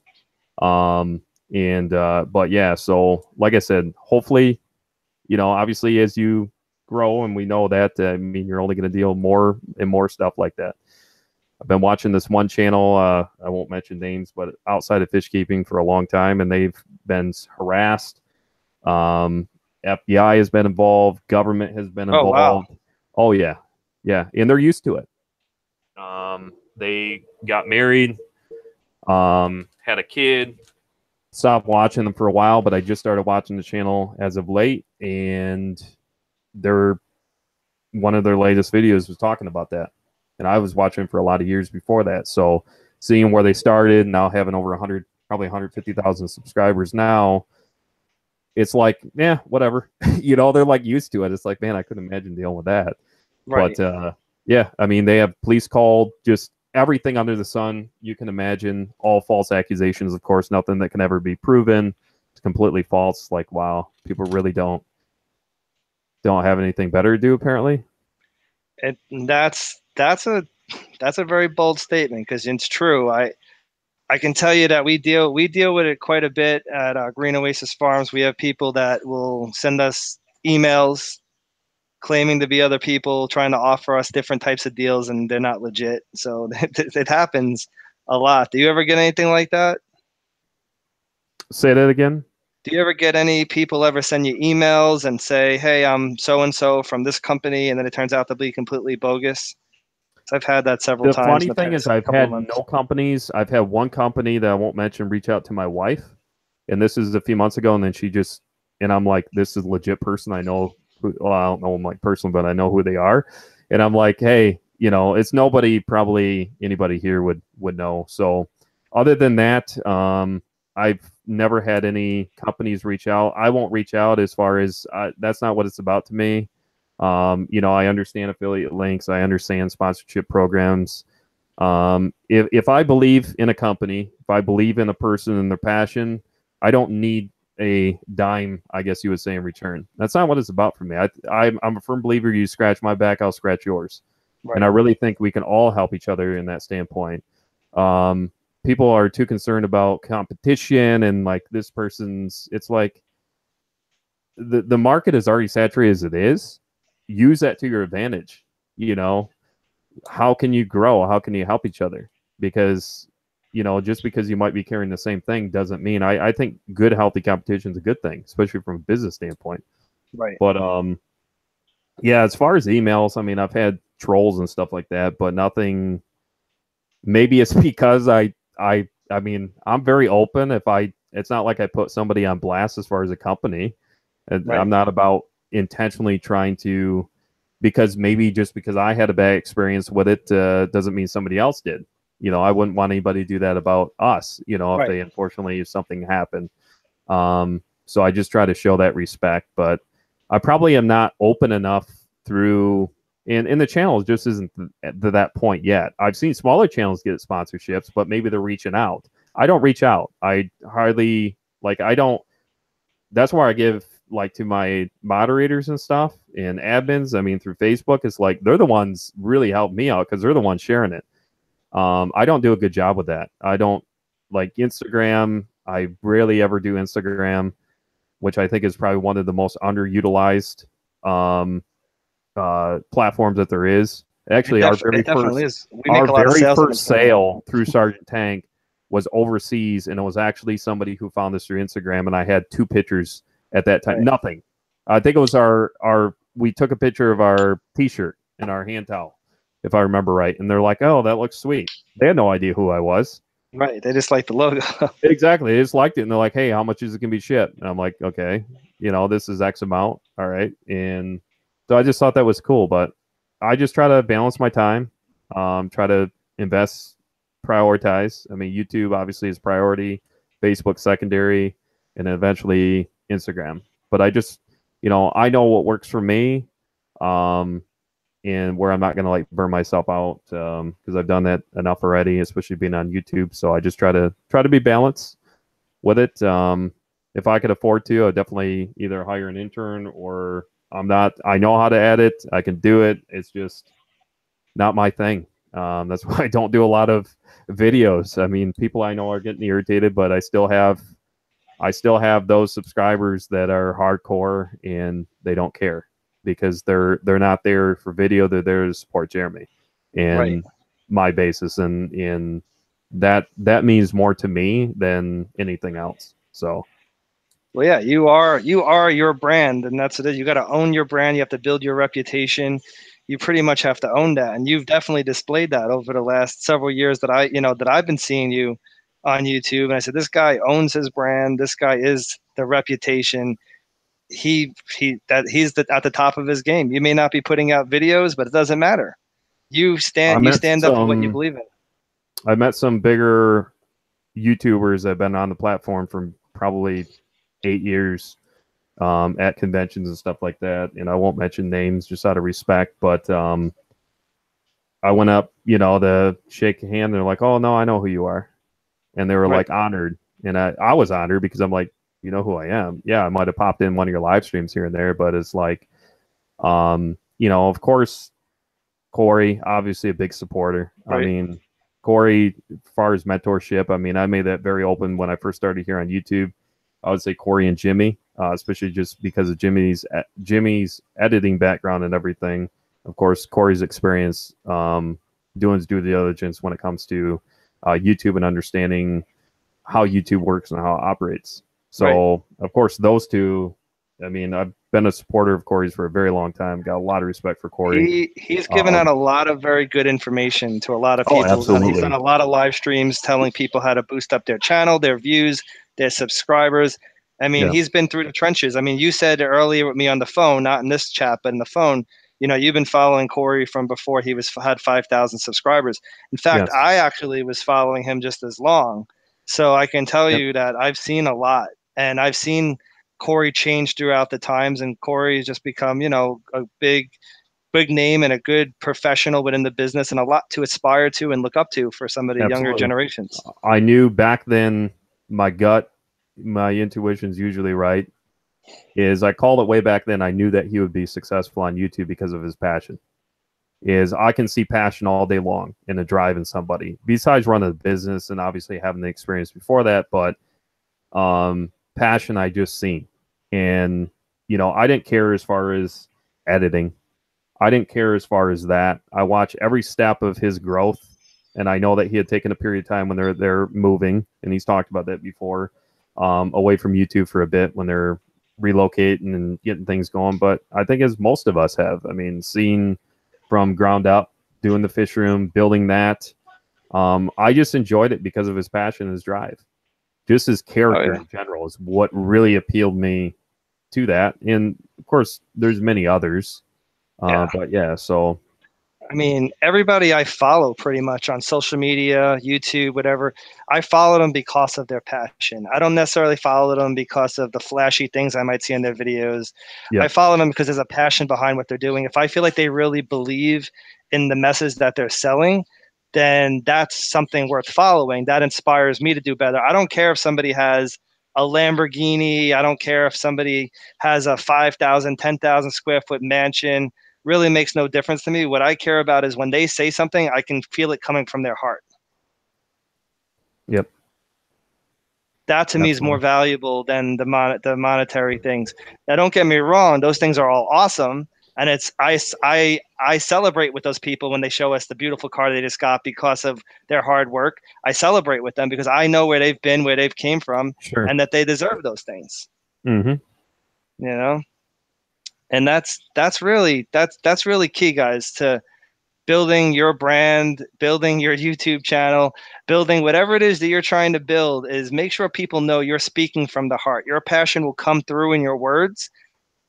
But yeah, so like I said, hopefully, you know, obviously as you grow, and we know that, I mean, you're only going to deal more and more stuff like that. I've been watching this one channel, I won't mention names, but outside of fish keeping for a long time, and they've been harassed. FBI has been involved. Government has been involved. Oh, wow. Oh yeah. Yeah. And they're used to it. They got married, had a kid, stopped watching them for a while, but I just started watching the channel as of late, and one of their latest videos was talking about that. And I was watching for a lot of years before that. So seeing where they started, now having over 100, probably 150,000 subscribers now, it's like, yeah, whatever. You know, they're like used to it. It's like, man, I couldn't imagine dealing with that. Right. But yeah, I mean, they have police called, just everything under the sun you can imagine, all false accusations, of course, nothing that can ever be proven. It's completely false. Like, wow, people really don't have anything better to do, apparently. And that's a very bold statement, because it's true. I can tell you that we deal with it quite a bit at Green Oasis Farms. We have people that will send us emails claiming to be other people, trying to offer us different types of deals, and they're not legit. So it happens a lot. Do you ever get anything like that? Say that again. Do you ever get any people ever send you emails and say, hey, I'm so-and-so from this company, and then it turns out to be completely bogus? I've had that several times. The funny thing is, I've had no companies. I've had one company that I won't mention reach out to my wife, and this is a few months ago, and then and I'm like, this is a legit person. I know well, I don't know them like personally, but I know who they are. And I'm like, hey, you know, it's nobody, probably anybody here would know. So other than that, I've never had any companies reach out. I won't reach out, as far as that's not what it's about to me. You know, I understand affiliate links. I understand sponsorship programs. If I believe in a company, if I believe in a person and their passion, I don't need a dime, I guess you would say, in return. That's not what it's about for me. I'm a firm believer, you scratch my back, I'll scratch yours. Right. And I really think we can all help each other in that standpoint. people are too concerned about competition and like this person's. It's like the market is already saturated as it is. Use that to your advantage. You know, how can you grow? How can you help each other? Because just because you might be carrying the same thing doesn't mean I think good healthy competition is a good thing, especially from a business standpoint. Right. But yeah, as far as emails, I mean, I've had trolls and stuff like that, but nothing. Maybe it's because I mean, I'm very open. It's not like I put somebody on blast as far as a company. Right. I'm not about intentionally trying to, because maybe just because I had a bad experience with it doesn't mean somebody else did. I wouldn't want anybody to do that about us. If Right. they unfortunately if something happened. So I just try to show that respect, but I probably am not open enough through, and the channel just isn't to that point yet. I've seen smaller channels get sponsorships, but maybe they're reaching out. I don't reach out. I hardly I don't. That's why I give to my moderators and stuff and admins. I mean, through Facebook, it's like they're the ones really help me out because they're the ones sharing it. I don't do a good job with that. I don't like Instagram. I rarely ever do Instagram, which I think is probably one of the most underutilized platforms that there is. Actually, It definitely is. We make our a lot of very sales on first Instagram. sale through Sergeant Tank was overseas, and it was actually somebody who found us through Instagram, and I had 2 pictures at that time. Right. Nothing. I think it was our we took a picture of our T-shirt and our hand towel, if I remember right, and they're like, "Oh, that looks sweet." They had no idea who I was. Right. They just like the logo. Exactly. They just liked it, and they're like, "Hey, how much is it gonna be shipped?" And I'm like, "Okay, this is X amount. All right." And so I just thought that was cool, but I just try to balance my time, try to invest, prioritize. I mean, YouTube obviously is priority, Facebook secondary, and then eventually Instagram. But I just, I know what works for me, and where I'm not going to burn myself out because I've done that enough already, especially being on YouTube. So I just try to be balanced with it. If I could afford to, I'd definitely either hire an intern or I'm not. I know how to edit. I can do it. It's just not my thing. That's why I don't do a lot of videos. I mean, people I know are getting irritated, but I still have those subscribers that are hardcore and they don't care because they're not there for video. They're there to support Jeremy Right. and my basis, and that means more to me than anything else. So. Well, yeah, you are your brand, and that's it. You got to own your brand. You have to build your reputation. You pretty much have to own that, and you've definitely displayed that over the last several years that I've been seeing you on YouTube. And I said, this guy owns his brand. This guy is the reputation. He's at the top of his game. You may not be putting out videos, but it doesn't matter. I You met stand up for what you some believe in. I met some bigger YouTubers that have been on the platform for probably 8 years at conventions and stuff like that. And I won't mention names just out of respect, but I went up, to shake a hand. They're like, "Oh no, I know who you are," and they were Right. like honored, and I was honored because I'm like, you know who I am. Yeah, I might have popped in one of your live streams here and there, but it's like, of course, Corey, obviously a big supporter. I Right. mean, Corey, as far as mentorship, I mean, I made that very open when I first started here on YouTube. I would say Corey and Jimmy, especially just because of Jimmy's editing background and everything. Of course, Corey's experience doing his due diligence when it comes to YouTube and understanding how YouTube works and how it operates. Right. So, of course, those two. I mean, I've been a supporter of Corey's for a very long time. Got a lot of respect for Corey. He's given out a lot of very good information to a lot of Oh, people. He's done absolutely. a lot of live streams telling people how to boost up their channel, their views, their subscribers. I mean, Yeah. he's been through the trenches. I mean, you said earlier with me on the phone, not in this chat, but in the phone, you've been following Corey from before he had 5,000 subscribers. In fact, Yes. I actually was following him just as long. So I can tell Yep. you that I've seen a lot, and I've seen Corey change throughout the times, and Corey has just become, a big name and a good professional within the business, and a lot to aspire to and look up to for some of the younger Absolutely. generations. I knew back then my gut, my intuition's usually right. Is I called it way back then. I knew that he would be successful on YouTube because of his passion. is I can see passion all day long in a drive in somebody, besides running a business and obviously having the experience before that. But passion I just seen. And, you know, I didn't care as far as editing. I didn't care as far as that. I watch every step of his growth. And I know that he had taken a period of time when they're moving, and he's talked about that before, away from YouTube for a bit when they're relocating and getting things going. But I think as most of us have, I mean, seeing from ground up, doing the fish room, building that, I just enjoyed it because of his passion and his drive. Just his character in general is what really appealed me to that. And of course, there's many others. But yeah, so I mean, everybody I follow pretty much on social media, YouTube, whatever, I follow them because of their passion. I don't necessarily follow them because of the flashy things I might see in their videos. Yep. I follow them because there's a passion behind what they're doing. If I feel like they really believe in the message that they're selling, then that's something worth following. That inspires me to do better. I don't care if somebody has a Lamborghini. I don't care if somebody has a 5,000, 10,000 square foot mansion. Really makes no difference to me. What I care about is when they say something, I can feel it coming from their heart. Yep. That to me is more valuable than the monetary things. Now, don't get me wrong; those things are all awesome, and it's I celebrate with those people when they show us the beautiful car they just got because of their hard work. I celebrate with them because I know where they've been, where they've came from, Sure. and that they deserve those things. Mm-hmm. You know. And that's really key, guys, to building your brand, building your YouTube channel, building whatever it is that you're trying to build, is make sure people know you're speaking from the heart. Your passion will come through in your words,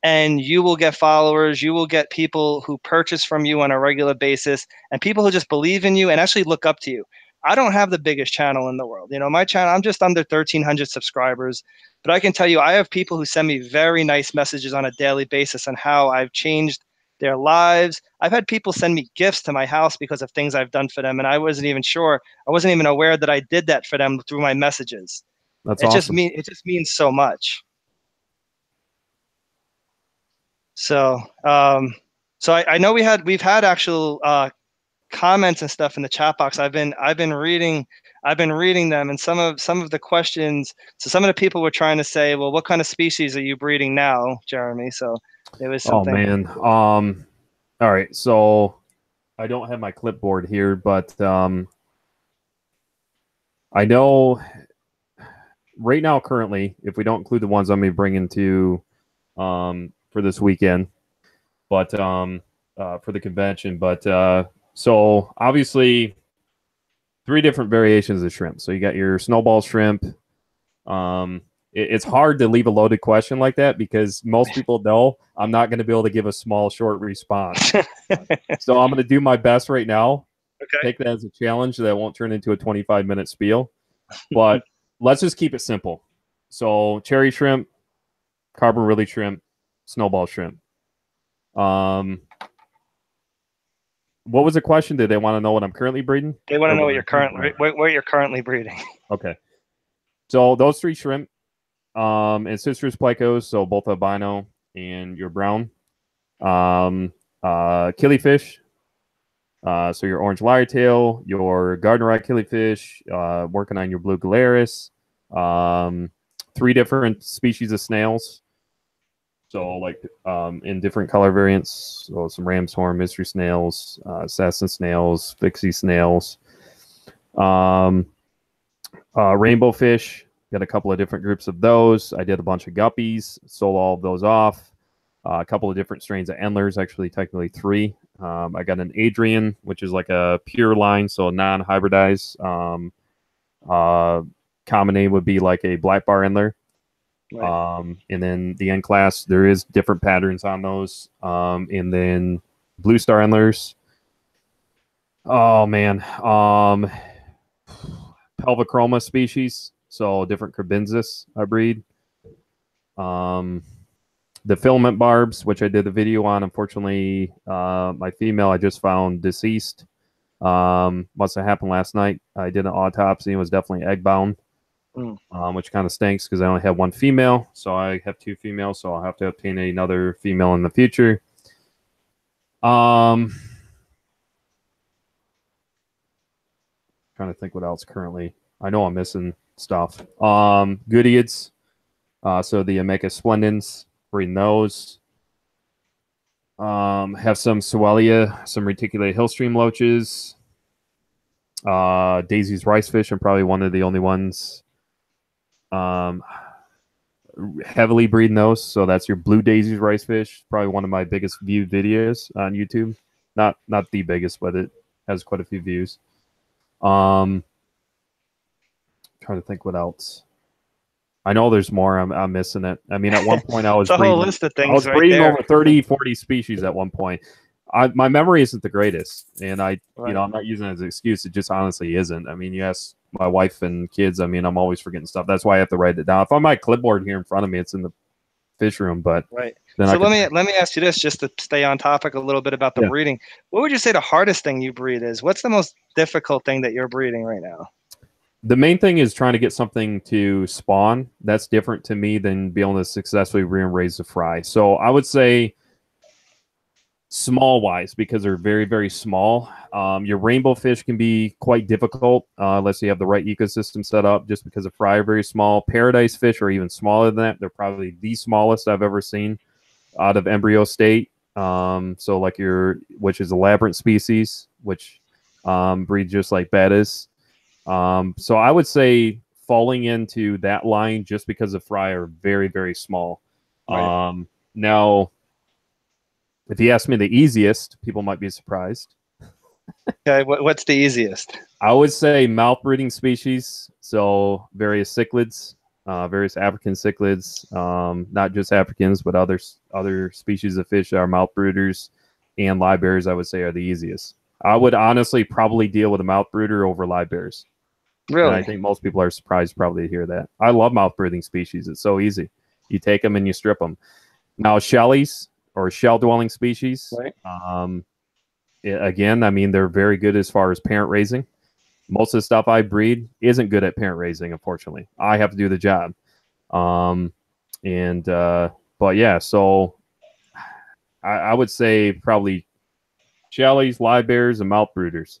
and you will get followers. You will get people who purchase from you on a regular basis, and people who just believe in you and actually look up to you. I don't have the biggest channel in the world. You know, my channel, I'm just under 1,300 subscribers. But I can tell you, I have people who send me very nice messages on a daily basis on how I've changed their lives. I've had people send me gifts to my house because of things I've done for them, and I wasn't even sure. I wasn't even aware that I did that for them through my messages. That's awesome. It just means so much. So, I know we've had actual comments and stuff in the chat box. I've been reading them, and some of the questions. So some of the people were trying to say, well, what kind of species are you breeding now, Jeremy? So there was something. Oh man. All right. So I don't have my clipboard here, but I know right now, currently, if we don't include the ones I'm going to be bringing to for this weekend, but for the convention, but so obviously 3 different variations of shrimp. So you got your snowball shrimp. It's hard to leave a loaded question like that because most people know I'm not going to be able to give a small, short response. So I'm going to do my best right now. Okay. Take that as a challenge that won't turn into a 25-minute spiel. But let's just keep it simple. So cherry shrimp, carbon really shrimp, snowball shrimp. What was the question? Did they want to know what I'm currently breeding? They want to know what you're currently breeding. Okay. So those 3 shrimp, and citrus plecos, so both albino and your brown. Killifish, so your orange lyre-tail, your garden variety killifish, working on your blue galaris, 3 different species of snails. So like in different color variants, so some ram's horn, mystery snails, assassin snails, fixie snails, rainbow fish. Got a couple of different groups of those. I did a bunch of guppies, sold all of those off. A couple of different strains of endlers, actually technically 3. I got an Adrian, which is like a pure line, so non-hybridized. Common name would be like a black bar endler. Right. And then the N class, there is different patterns on those. And then blue star endlers. Oh man. Pelvichroma species. So different Crebensis I breed. The filament barbs, which I did the video on, unfortunately, my female I just found deceased. Must have happened last night. I did an autopsy and was definitely egg bound. Which kind of stinks because I only have 1 female, so I have 2 females, so I'll have to obtain another female in the future. trying to think what else currently. I know I'm missing stuff. Goodeids. So the Omega splendens, breeding those. Have some Soelia, some reticulated hillstream loaches. Daisy's ricefish, I'm probably one of the only ones heavily breeding those. So that's your blue Daisy's ricefish. Probably one of my biggest viewed videos on YouTube. Not the biggest, but it has quite a few views. Trying to think what else. I know there's more. I'm missing it. I mean, at one point I was It's a whole breeding, list of I things was right breeding there. over 30, 40 species at one point. My memory isn't the greatest, and Right. I'm not using it as an excuse. It just honestly isn't. I mean, you ask my wife and kids. I mean, I'm always forgetting stuff. That's why I have to write it down. If I have my clipboard here in front of me, it's in the fish room. But Right. then So let me ask you this, just to stay on topic a little bit about the Yeah. breeding. What would you say the hardest thing you breed is? What's the most difficult thing that you're breeding right now? The main thing is trying to get something to spawn. That's different to me than being able to successfully raise a fry. So I would say small wise, because they're very, very small. Your rainbow fish can be quite difficult unless you have the right ecosystem set up, just because the fry are very small. Paradise fish are even smaller than that. They're probably the smallest I've ever seen out of embryo state. So like which is a labyrinth species, which breeds just like bettas. So I would say falling into that line just because the fry are very, very small. Right. Now, if you ask me the easiest, people might be surprised. Okay. What's the easiest? I would say mouth breeding species. So various cichlids, various African cichlids, not just Africans, but other species of fish that are mouth brooders, and live bears, I would say, are the easiest. I would honestly probably deal with a mouth brooder over live bears. Really? And I think most people are surprised probably to hear that. I love mouth breathing species. It's so easy. You take them and you strip them. Now, shellies or shell dwelling species, Right. again, I mean, they're very good as far as parent raising. Most of the stuff I breed isn't good at parent raising, unfortunately. I have to do the job. But yeah, so I would say probably shellies, live bears, and mouth brooders.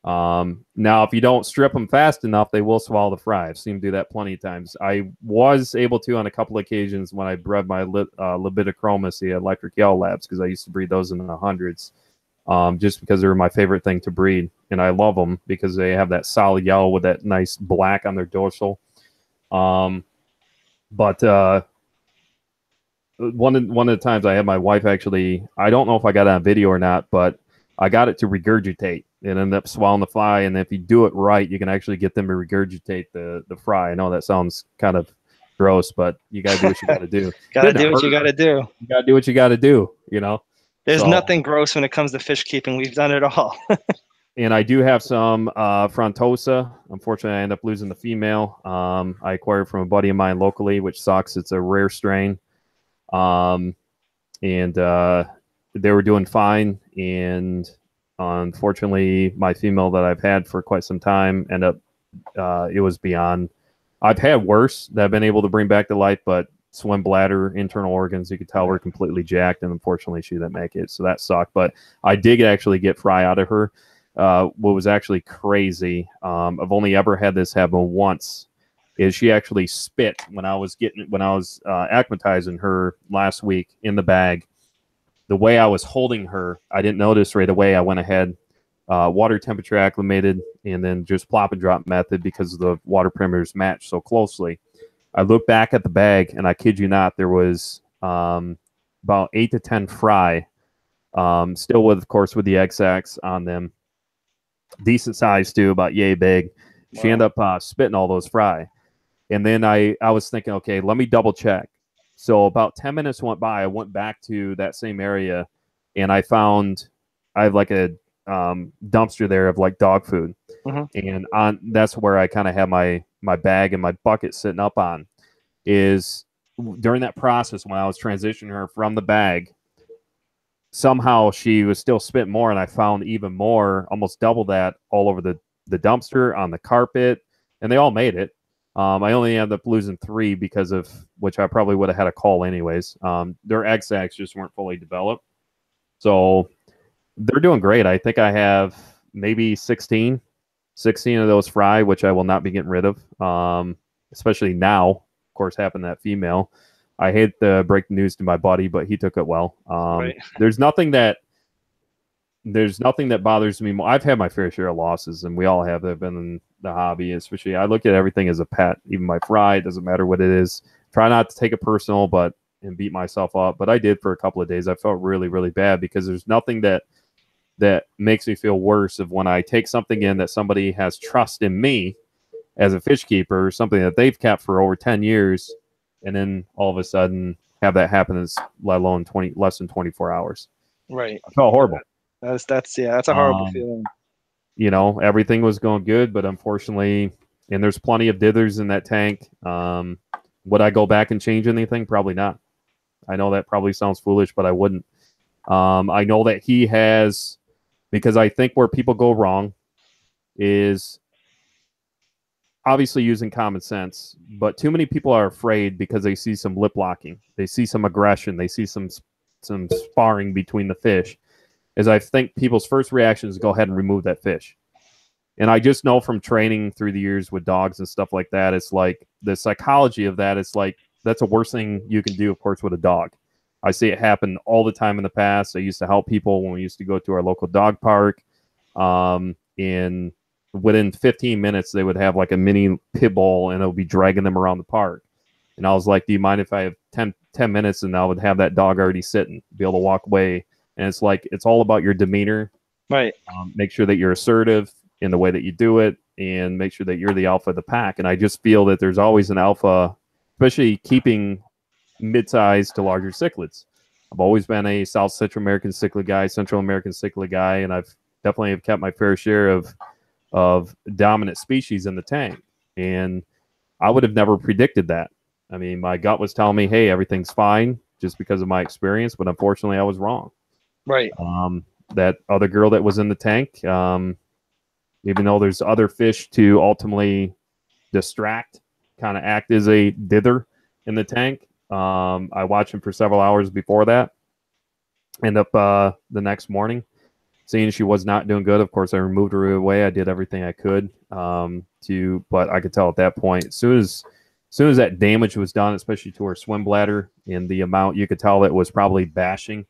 Now, if you don't strip them fast enough, they will swallow the fry. I've seen them do that plenty of times. I was able to on a couple occasions when I bred my Libidochromis, the electric yellow labs, because I used to breed those in the hundreds, just because they were my favorite thing to breed. And I love them because they have that solid yellow with that nice black on their dorsal. But one of the times I had my wife actually, I don't know if I got it on video or not, but I got it to regurgitate. It ended up swallowing the fry, and if you do it right, you can actually get them to regurgitate the fry. I know that sounds kind of gross, but you got to do what you got to do. Got to do what you got to do. You got to do what you got to do, you know? There's nothing gross when it comes to fish keeping. We've done it all. And I do have some Frontosa. Unfortunately, I end up losing the female. I acquired from a buddy of mine locally, which sucks. It's a rare strain. And they were doing fine, and unfortunately my female that I've had for quite some time ended up it was beyond. I've had worse that I've been able to bring back to life, but swim bladder, internal organs, you could tell were completely jacked, and unfortunately she didn't make it, so that sucked. But I did actually get fry out of her. What was actually crazy, I've only ever had this happen once, is she actually spit when I was acclimatizing her last week in the bag. The way I was holding her, I didn't notice right away. I went ahead, water temperature acclimated, and then just plop and drop method because the water perimeters matched so closely. I looked back at the bag, and I kid you not, there was about 8 to 10 fry, still with, of course, with the egg sacs on them. Decent size too, about yay big. Wow. She ended up spitting all those fry. And then I was thinking, okay, let me double check. So about 10 minutes went by. I went back to that same area, and I have like a dumpster there of like dog food. Mm-hmm. And that's where I kind of have my bag and my bucket sitting up on. Is during that process when I was transitioning her from the bag, somehow she was still spitting more, and I found even more, almost double that, all over the dumpster, on the carpet, and they all made it. I only ended up losing 3 because of which I probably would have had a call anyways. Their egg sacs just weren't fully developed. So they're doing great. I think I have maybe 16 16 of those fry, which I will not be getting rid of, especially now. Of course, happened to that female. I hate to break the news to my buddy, but he took it well. Right. There's nothing that bothers me more. I've had my fair share of losses, and we all have. That been in the hobby, especially. I look at everything as a pet, even my fry. It doesn't matter what it is. Try not to take it personal, and beat myself up. But I did for a couple of days. I felt really, really bad because there's nothing that makes me feel worse of when I take something in that somebody has trust in me as a fish keeper, something that they've kept for over 10 years, and then all of a sudden have that happen, let alone less than 24 hours. Right. I felt horrible. That's a horrible feeling. You know, everything was going good, but unfortunately, and there's plenty of dithers in that tank. Would I go back and change anything? Probably not. I know that probably sounds foolish, but I wouldn't. I know that he has, because I think where people go wrong is obviously using common sense, but too many people are afraid because they see some lip locking, they see some aggression, they see some sparring between the fish. Is I think people's first reaction is go ahead and remove that fish. And I just know from training through the years with dogs and stuff like that, it's like the psychology of that. It's like that's the worst thing you can do, of course, with a dog. I see it happen all the time in the past. I used to help people when we used to go to our local dog park. In within 15 minutes, they would have like a mini pit bull, and it would be dragging them around the park. And I was like, do you mind if I have 10 minutes? And I would have that dog already sitting, be able to walk away. And it's like, it's all about your demeanor. Right. Make sure that you're assertive in the way that you do it, and make sure that you're the alpha of the pack. And I just feel that there's always an alpha, especially keeping mid-sized to larger cichlids. I've always been a South Central American cichlid guy, Central American cichlid guy, and I've definitely have kept my fair share of dominant species in the tank. And I would have never predicted that. I mean, my gut was telling me, hey, everything's fine just because of my experience, but unfortunately I was wrong. Right. That other girl that was in the tank, even though there's other fish to ultimately distract, kind of act as a dither in the tank. I watched him for several hours before that. End up the next morning, seeing she was not doing good. Of course, I removed her away. I did everything I could but I could tell at that point, as soon as that damage was done, especially to her swim bladder, and the amount you could tell that was probably bashing,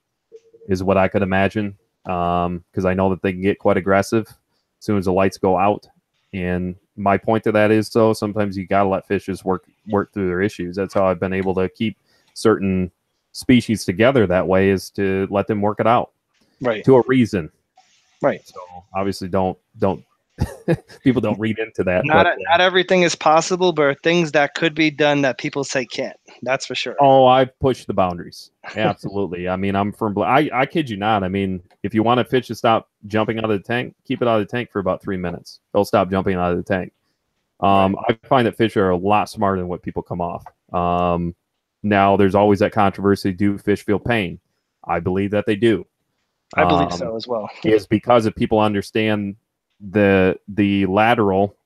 is what I could imagine. Because I know that they can get quite aggressive as soon as the lights go out. And my point to that is, though, sometimes you gotta let fish just work through their issues. That's how I've been able to keep certain species together that way, is to let them work it out. Right. To a reason. Right. So obviously don't people don't read into that. Not everything is possible, but things that could be done that people say can't. That's for sure. Oh, I've pushed the boundaries. Absolutely. I mean, I'm from. I kid you not. I mean, if you want a fish to stop jumping out of the tank, keep it out of the tank for about 3 minutes. They'll stop jumping out of the tank. Right. I find that fish are a lot smarter than what people come off. Now, there's always that controversy: do fish feel pain? I believe that they do. I believe so as well. Is because if people understand the lateral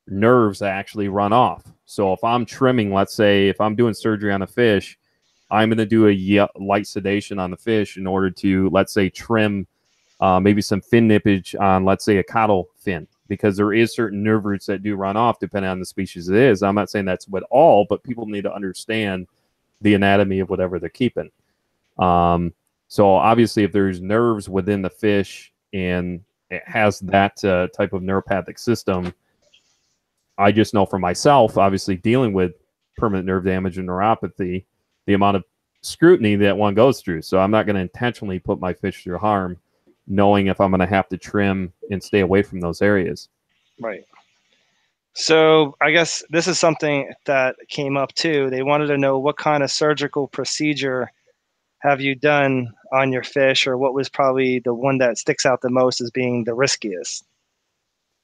nerves actually run off. So if I'm trimming, let's say if I'm doing surgery on a fish, I'm going to do a light sedation on the fish in order to, let's say, trim maybe some fin nippage on, let's say, a caudal fin, because there is certain nerve roots that do run off depending on the species it is. I'm not saying that's what all, but people need to understand the anatomy of whatever they're keeping. So obviously if there's nerves within the fish and it has that type of neuropathic system, I just know for myself, obviously dealing with permanent nerve damage and neuropathy, the amount of scrutiny that one goes through. So I'm not going to intentionally put my fish through harm, knowing if I'm going to have to trim and stay away from those areas. Right. So I guess this is something that came up too. They wanted to know what kind of surgical procedure have you done on your fish, or what was probably the one that sticks out the most as being the riskiest?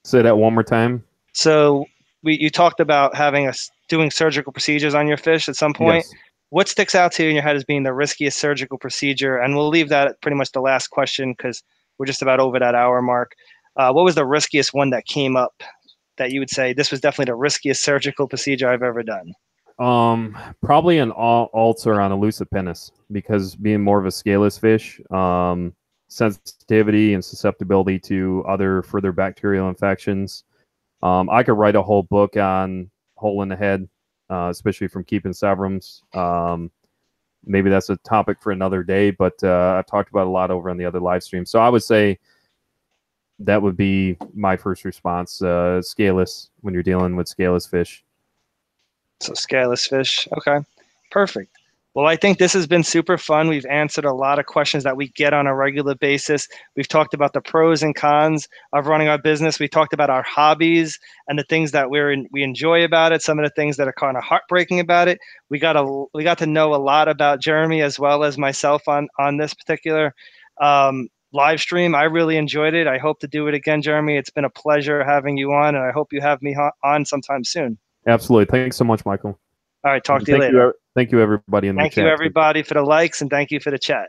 Say that one more time. So you talked about doing surgical procedures on your fish at some point. Yes. What sticks out to you in your head as being the riskiest surgical procedure? And we'll leave that at pretty much the last question because we're just about over that hour mark. What was the riskiest one that came up that you would say this was definitely the riskiest surgical procedure I've ever done? Probably an ulcer on a Lucipennis, because being more of a scaleless fish, sensitivity and susceptibility to other further bacterial infections. I could write a whole book on hole in the head, especially from keeping severums. Maybe that's a topic for another day, but I've talked about a lot over on the other live stream. So I would say that would be my first response. Scaleless when you're dealing with scaleless fish. So scaleless fish. Okay, perfect. Well, I think this has been super fun. We've answered a lot of questions that we get on a regular basis. We've talked about the pros and cons of running our business. We talked about our hobbies and the things that we enjoy about it. Some of the things that are kind of heartbreaking about it. We got to know a lot about Jeremy as well as myself on this particular live stream. I really enjoyed it. I hope to do it again, Jeremy. It's been a pleasure having you on, and I hope you have me on sometime soon. Absolutely. Thanks so much, Michael. All right, talk to you later. Thank you, everybody in the chat. Thank you, everybody, for the likes, and thank you for the chat.